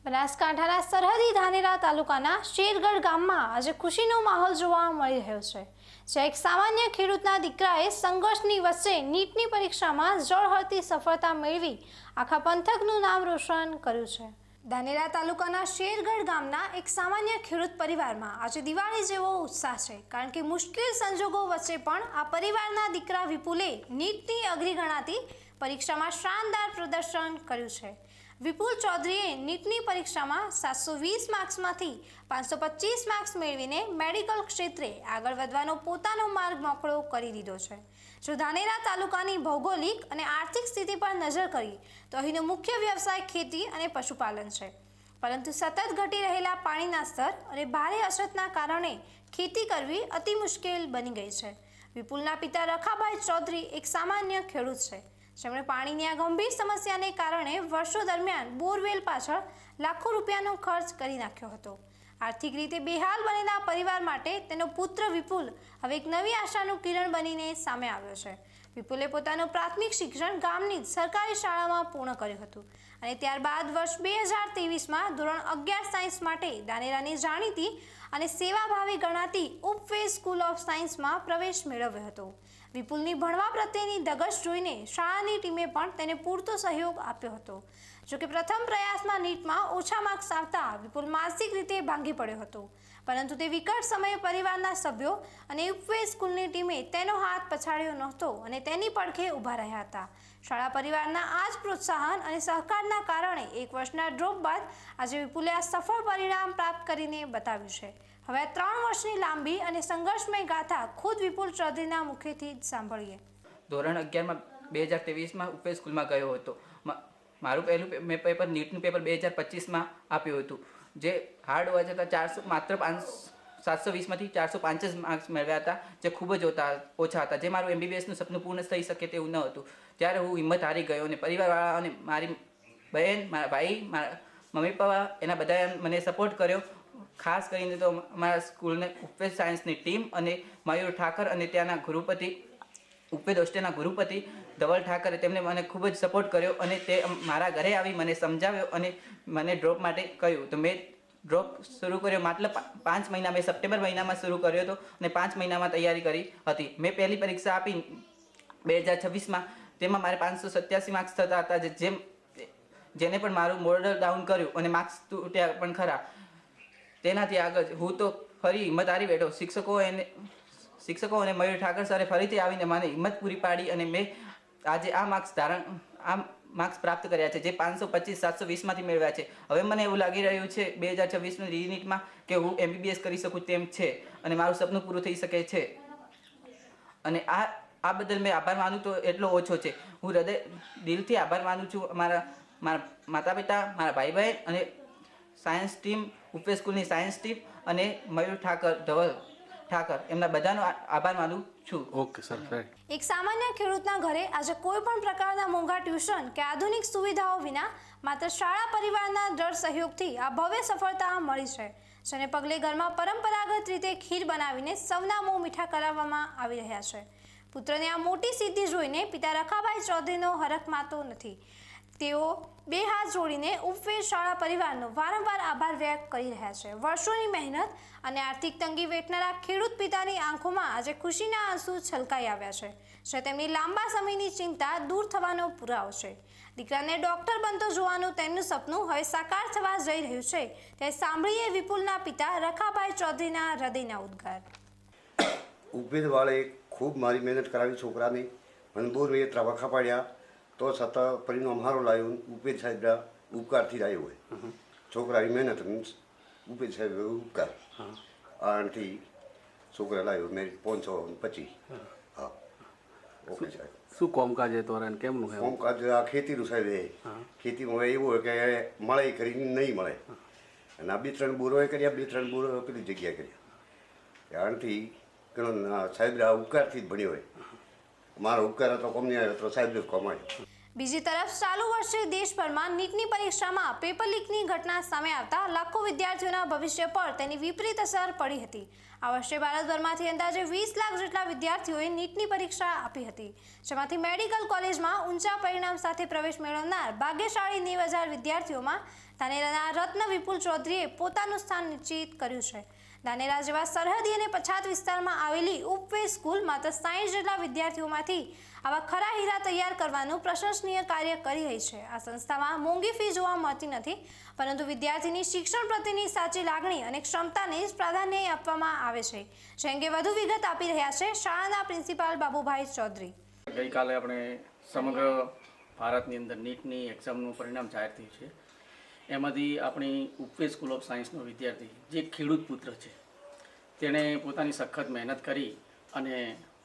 બનાસકાંઠાના સરહદી ધાનેરા તાલુકાના શેરગઢ ગામમાં આજે ખુશીનો માહોલ જોવા મળી રહ્યો છે, જ્યાં એક સામાન્ય ખેડૂતના દીકરાએ સંઘર્ષની વચ્ચે નીટની પરીક્ષામાં જળહળતી સફળતા મેળવી આખા પંથકનું નામ રોશન કર્યું છે. ધાનેરા તાલુકાના શેરગઢ ગામના એક સામાન્ય ખેડૂત પરિવારમાં આજે દિવાળી જેવો ઉત્સાહ છે, કારણ કે મુશ્કેલ સંજોગો વચ્ચે પણ આ પરિવારના દીકરા વિપુલે નીટની અઘરી ગણાતી પરીક્ષામાં શાનદાર પ્રદર્શન કર્યું છે. વિપુલ ચૌધરીએ નીટની પરીક્ષામાં 720 માર્ક્સમાંથી 525 માર્ક્સ મેળવીને મેડિકલ ક્ષેત્રે આગળ વધવાનો પોતાનો માર્ગ મોકળો કરી દીધો છે. જો ધાનેરા તાલુકાની ભૌગોલિક અને આર્થિક સ્થિતિ પર નજર કરીએ તો અહીંનો મુખ્ય વ્યવસાય ખેતી અને પશુપાલન છે. પરંતુ સતત ઘટી રહેલા પાણીના સ્તર અને ભારે અછતના કારણે ખેતી કરવી અતિ મુશ્કેલ બની ગઈ છે. વિપુલના પિતા રખાભાઈ ચૌધરી એક સામાન્ય ખેડૂત છે, જેમણે પાણીની આ ગંભીર સમસ્યાને કારણે વર્ષો દરમિયાન બોરવેલ પાછળ લાખો રૂપિયાનો ખર્ચ કરી નાખ્યો હતો. આર્થિક રીતે બેહાલ બનેલા પરિવાર માટે તેનો પુત્ર વિપુલ હવે એક નવી આશાનું કિરણ બનીને સામે આવ્યો છે. વિપુલે પોતાનું પ્રાથમિક શિક્ષણ ગામની જ સરકારી શાળામાં પૂર્ણ કર્યું હતું અને ત્યારબાદ વર્ષ 2023માં ધોરણ 11 સાયન્સ માટે ધાનેરાની જાણીતી અને સેવાભાવી ગણાતી ઉપવેજ સ્કૂલ ઓફ સાયન્સમાં પ્રવેશ મેળવ્યો હતો. વિપુલની ભણવા પ્રત્યેની ધગશ જોઈને શાળાની ટીમે પણ તેને પૂરતો સહયોગ આપ્યો હતો. જોકે પ્રથમ પ્રયાસમાં નીટમાં ઓછા માર્ક્સ આવતા વિપુલ માનસિક રીતે ભાંગી પડ્યો હતો, પરંતુ તે વિકટ સમયે પરિવારના સભ્યો અને ઉપવેજ સ્કૂલની ટીમે તેનો હાથ પછાડ્યો નહોતો અને તેની પડખે ઊભા રહ્યા હતા. શાળા પરિવારના આ જ પ્રોત્સાહન અને સહકારના કારણે એક વર્ષના ડ્રોપ બાદ આજે વિપુલે આ સફળ પરિણામ પ્રાપ્ત કરીને બતાવ્યું છે. હવે 3 વર્ષની લાંબી અને સંઘર્ષમય ગાથા ખુદ વિપુલ ચૌધરીના મુખેથી જ સાંભળીએ. ધોરણ 11માં 2023માં ઉપવેજ સ્કૂલમાં ગયો હતો. મારું પહેલું પેપર નીટનું પેપર 2025માં આપ્યું હતું, જે હાર્ડ હોવા છતાં માત્ર 720માંથી 405 જ માર્ક્સ મેળવ્યા હતા, જે ખૂબ જ ઓછા હતા, જે મારું MBBSનું સપનું પૂર્ણ થઈ શકે તેવું ન હતું. ત્યારે હું હિંમત હારી ગયો અને પરિવારવાળા અને મારી બહેન, મારા ભાઈ, મારા મમ્મી પપ્પા એના બધાએ મને સપોર્ટ કર્યો. ખાસ કરીને તો અમારા સ્કૂલને ઉપવેજ સાયન્સની ટીમ અને મયુર ઠાકર અને ત્યાંના ગુરુપતિ ઉપવેજ હોસ્ટેલના ગુરુપતિ ધવલ ઠાકરે તેમને મને ખૂબ જ સપોર્ટ કર્યો અને તે મારા ઘરે આવી મને સમજાવ્યો અને મને ડ્રોપ માટે કહ્યું. તો મેં ડ્રોપ શરૂ કર્યો માત્ર 5 મહિના, મેં સપ્ટેમ્બર મહિનામાં શરૂ કર્યો હતો અને 5 મહિનામાં તૈયારી કરી હતી. મેં પહેલી પરીક્ષા આપી 2026માં, તેમાં મારે 587 માર્ક્સ થતા હતા, જેને પણ મારું મોરલ ડાઉન કર્યું અને માર્ક્સ તૂટ્યા પણ ખરા. તેનાથી આગળ હું તો ફરી હિંમત હારી બેઠો. શિક્ષકો અને મયુર ઠાકર સરે ફરીથી આવીને મને હિંમત પૂરી પાડી અને મેં આજે આ માર્ક્સ પ્રાપ્ત કર્યા છે, જે 525 720માંથી મેળવ્યા છે. હવે મને એવું લાગી રહ્યું છે 2026ની રીનીટમાં કે હું MBBS કરી શકું તેમ છે અને મારું સપનું પૂરું થઈ શકે છે. અને આ બદલ મેં આભાર માનું તો એટલો ઓછો છે. હું દિલથી આભાર માનું છું મારા માતા પિતા, મારા ભાઈ બહેન અને સાયન્સ ટીમ, ઉપવેજ સ્કૂલની સાયન્સ ટીમ અને મયુર ઠાકર, ધવલ ઠાકર, એમના બધાનો આભાર માનું છું. Okay sir. એક સામાન્ય ખેડૂતના ઘરે આજે કોઈ પણ પ્રકારના મોંઘા ટ્યુશન કે આધુનિક સુવિધાઓ વિના માત્ર શાળા પરિવારના દ્રઢ સહયોગથી આ ભવ્ય સફળતા મળી છે, જેને પગલે ઘરમાં પરંપરાગત રીતે ખીર બનાવીને સૌના મોં મીઠા કરાવવામાં આવી રહ્યા છે. પુત્રની આ મોટી સિદ્ધિ જોઈને પિતા રખાભાઈ ચૌધરીનો હરખ માતો નથી. તેઓ 2 હાથ જોડીને ઉપવેજ શાળા પરિવારનો વારંવાર આભાર વ્યક્ત કરી રહ્યા છે. વર્ષોની મહેનત અને આર્થિક તંગી વેઠનારા ખેડૂત પિતાની આંખોમાં આજે ખુશીના આંસુ છલકાઈ આવ્યા છે, જે તેમની લાંબા સમયની ચિંતા દૂર થવાનો પુરાવો છે. દીકરાને ડોક્ટર બનતો જોવાનું તેમનું સપનું હવે સાકાર થવા જઈ રહ્યું છે. તે સાંભળીએ વિપુલના પિતા રખાભાઈ ચૌધરીના હૃદયના ઉદ્ગાર. ઉપવેજવાળાએ ખૂબ મારી મહેનત કરાવી છોકરાની, મને બહુ મેં ત્રાવખા પાડ્યા, તો છતાં પરિણામ સારું લાવ્યું. ઉપવેજ સાહેબના ઉપકારથી જ આવ્યો હોય. છોકરાની મહેનત મીન્સ ઉપવેજ સાહેબ ઉપકાર, આનાથી છોકરા લાવ્યો મેં 525. હા, ઓકે સાહેબ. શું કોમકાજ છે તમારે, કેમનું કોમકાજ? આ ખેતીનું સાહેબ. ખેતીમાં હવે એવું હોય કે મળે કરીને નહીં મળે, અને આ 2-3 બોરોએ કર્યા, 2-3 બોરો પેલી જગ્યાએ કર્યા. આનાથી ઘણો સાહેબના ઉપકારથી જ ભણ્યો હોય. મારો ઉપકાર હતો કોમની આવ્યો તો સાહેબ જ કમાયો. બીજી તરફ ચાલુ વર્ષે દેશભરમાં નીટની પરીક્ષામાં પેપર લીકની ઘટના સામે આવતા લાખો વિદ્યાર્થીઓના ભવિષ્ય પર તેની વિપરીત અસર પડી હતી. આ વર્ષે ભારતભરમાંથી અંદાજે 20 લાખ જેટલા વિદ્યાર્થીઓએ નીટની પરીક્ષા આપી હતી, જેમાંથી મેડિકલ કોલેજમાં ઊંચા પરિણામ સાથે પ્રવેશ મેળવનાર ભાગ્યશાળી 90,000 વિદ્યાર્થીઓમાં ધાનેરાના રત્ન વિપુલ ચૌધરીએ પોતાનું સ્થાન નિશ્ચિત કર્યું છે. ધાનેરા જેવા સરહદી અને પછાત વિસ્તારમાં આવેલી ઉપવેજ સ્કૂલ માત્ર 60 જેટલા વિદ્યાર્થીઓમાંથી આવા ખરા હીરા તૈયાર કરવાનું પ્રશંસનીય કાર્ય કરી રહી છે. આ સંસ્થામાં મોંઘી ફી જોવા મળતી નથી, પરંતુ વિદ્યાર્થીની શિક્ષણ પ્રત્યેની સાચી લાગણી અને ક્ષમતાને જ પ્રાધાન્ય આપવામાં આવે છે, જે અંગે વધુ વિગત આપી રહ્યા છે શાળાના પ્રિન્સિપાલ બાબુભાઈ ચૌધરી. ગઈકાલે આપણે સમગ્ર ભારતની અંદર નીટની એક્ઝામનું પરિણામ જાહેર થયું છે. એમાંથી આપણી ઉપવેશ સ્કૂલ ઓફ સાયન્સનો વિદ્યાર્થી જે ખેડૂત પુત્ર છે તેણે પોતાની સખત મહેનત કરી અને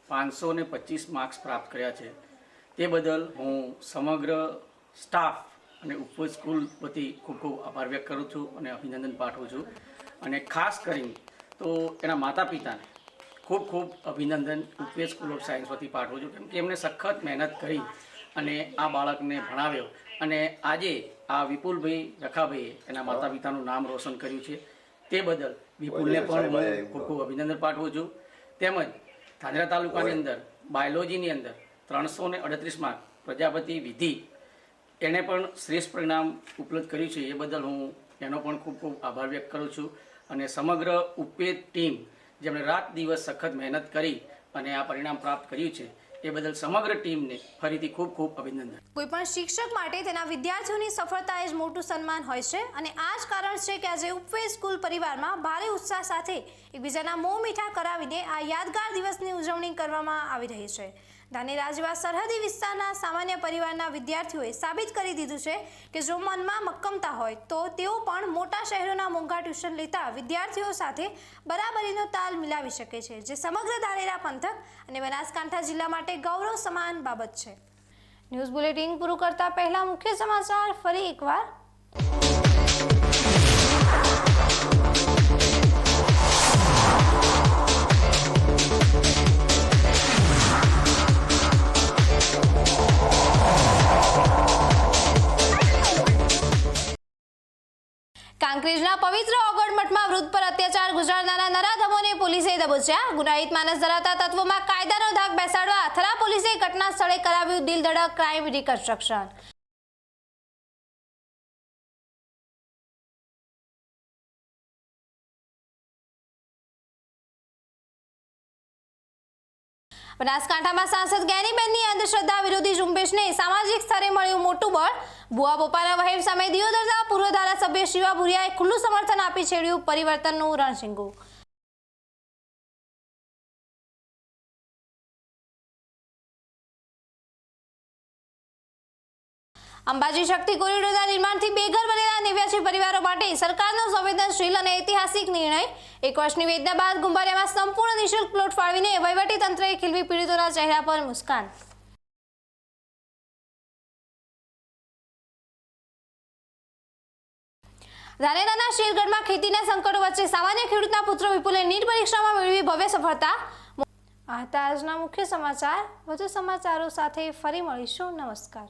525 માર્ક્સ પ્રાપ્ત કર્યા છે. તે બદલ હું સમગ્ર સ્ટાફ અને ઉપવેશ સ્કૂલ વતી ખૂબ ખૂબ આભાર વ્યક્ત કરું છું અને અભિનંદન પાઠવું છું. અને ખાસ કરીને તો એના માતા પિતાને ખૂબ ખૂબ અભિનંદન ઉપવેશ સ્કૂલ ઓફ સાયન્સ વતી પાઠવું છું, કેમ કે એમણે સખત મહેનત કરી અને આ બાળકને ભણાવ્યો અને આજે આ વિપુલભાઈ રખાભાઈએ એના માતા પિતાનું નામ રોશન કર્યું છે. તે બદલ વિપુલને પણ હું ખૂબ ખૂબ અભિનંદન પાઠવું છું. તેમજ ધાનેરા તાલુકાની અંદર બાયોલોજીની અંદર 338 માર્ક પ્રજાપતિ વિધિ એણે પણ શ્રેષ્ઠ પરિણામ ઉપલબ્ધ કર્યું છે. એ બદલ હું એનો પણ ખૂબ ખૂબ આભાર વ્યક્ત કરું છું. અને સમગ્ર ઉપવેદ ટીમ જેમણે રાત દિવસ સખત મહેનત કરી અને આ પરિણામ પ્રાપ્ત કર્યું છે એ બદલ સમગ્ર ટીમને ફરીથી ખૂબ ખૂબ અભિનંદન. કોઈ પણ શિક્ષક માટે તેના વિદ્યાર્થીઓની સફળતા એ જ મોટું સન્માન હોય છે અને આ જ કારણ છે કે આજે ઉપવેશ સ્કૂલ પરિવારમાં ભારે ઉત્સાહ સાથે એકબીજાના મોં મીઠા કરાવીને આ યાદગાર દિવસની ઉજવણી કરવામાં આવી રહી છે. ધાનેરા જેવા સરહદી વિસ્તારના સામાન્ય પરિવારના વિદ્યાર્થીઓએ સાબિત કરી દીધું છે કે જો મનમાં મક્કમતા હોય તો તેઓ પણ મોટા શહેરોના મોંઘા ટ્યુશન લેતા વિદ્યાર્થીઓ સાથે બરાબરીનો તાલ મિલાવી શકે છે, જે સમગ્ર ધાનેરા પંથક અને બનાસકાંઠા જિલ્લા માટે ગૌરવ સમાન બાબત છે. ન્યૂઝ બુલેટિન પૂરું કરતા પહેલા મુખ્ય સમાચાર ફરી એકવાર. કાંકરેજના પવિત્ર ઓગળ મઠમાં વૃદ્ધ પર અત્યાચાર ગુજારનારા નરાધમોને પોલીસે દબોચ્યા. ગુનાહિત માનસ ધરાવતા તત્વોમાં કાયદાનો ધાક બેસાડવા થરા પોલીસે ઘટના સ્થળે કરાવ્યું દિલ ધડક ક્રાઇમ રિકન્સ્ટ્રક્શન. બનાસકાંઠામાં સાંસદ જ્ઞાનીબેનની અંધશ્રદ્ધા વિરોધી ઝુંબેશને સામાજિક સ્તરે મળ્યું મોટું બળ. બુઆ બોપાના વહેમ સામે દિયોદરના પૂર્વ ધારાસભ્ય શિવા ભુરિયાએ ખુલ્લું સમર્થન આપી છેડ્યું પરિવર્તનનું રણશીંગું. અંબાજી શક્તિ કોરિડોરના નિર્માણથી બેઘર બનેલા 89 પરિવારો માટે સરકારનો સંવેદનશીલ અને ઐતિહાસિક નિર્ણય. 1 વર્ષની વેદના બાદ ગુંબારિયામાં સંપૂર્ણ નિઃશુલ્ક પ્લોટ ફાળવીને વહીવટી તંત્રએ ખીલવી પીડિતોના ચહેરા પર મુસ્કાન. ધાનેરાના શેરગઢમાં ખેતીના સંકટો વચ્ચે સામાન્ય ખેડૂતના પુત્ર વિપુલે નીટ પરીક્ષામાં મેળવી ભવ્ય સફળતા. આ હતા આજના મુખ્ય સમાચાર. વધુ સમાચારો સાથે ફરી મળીશું. નમસ્કાર.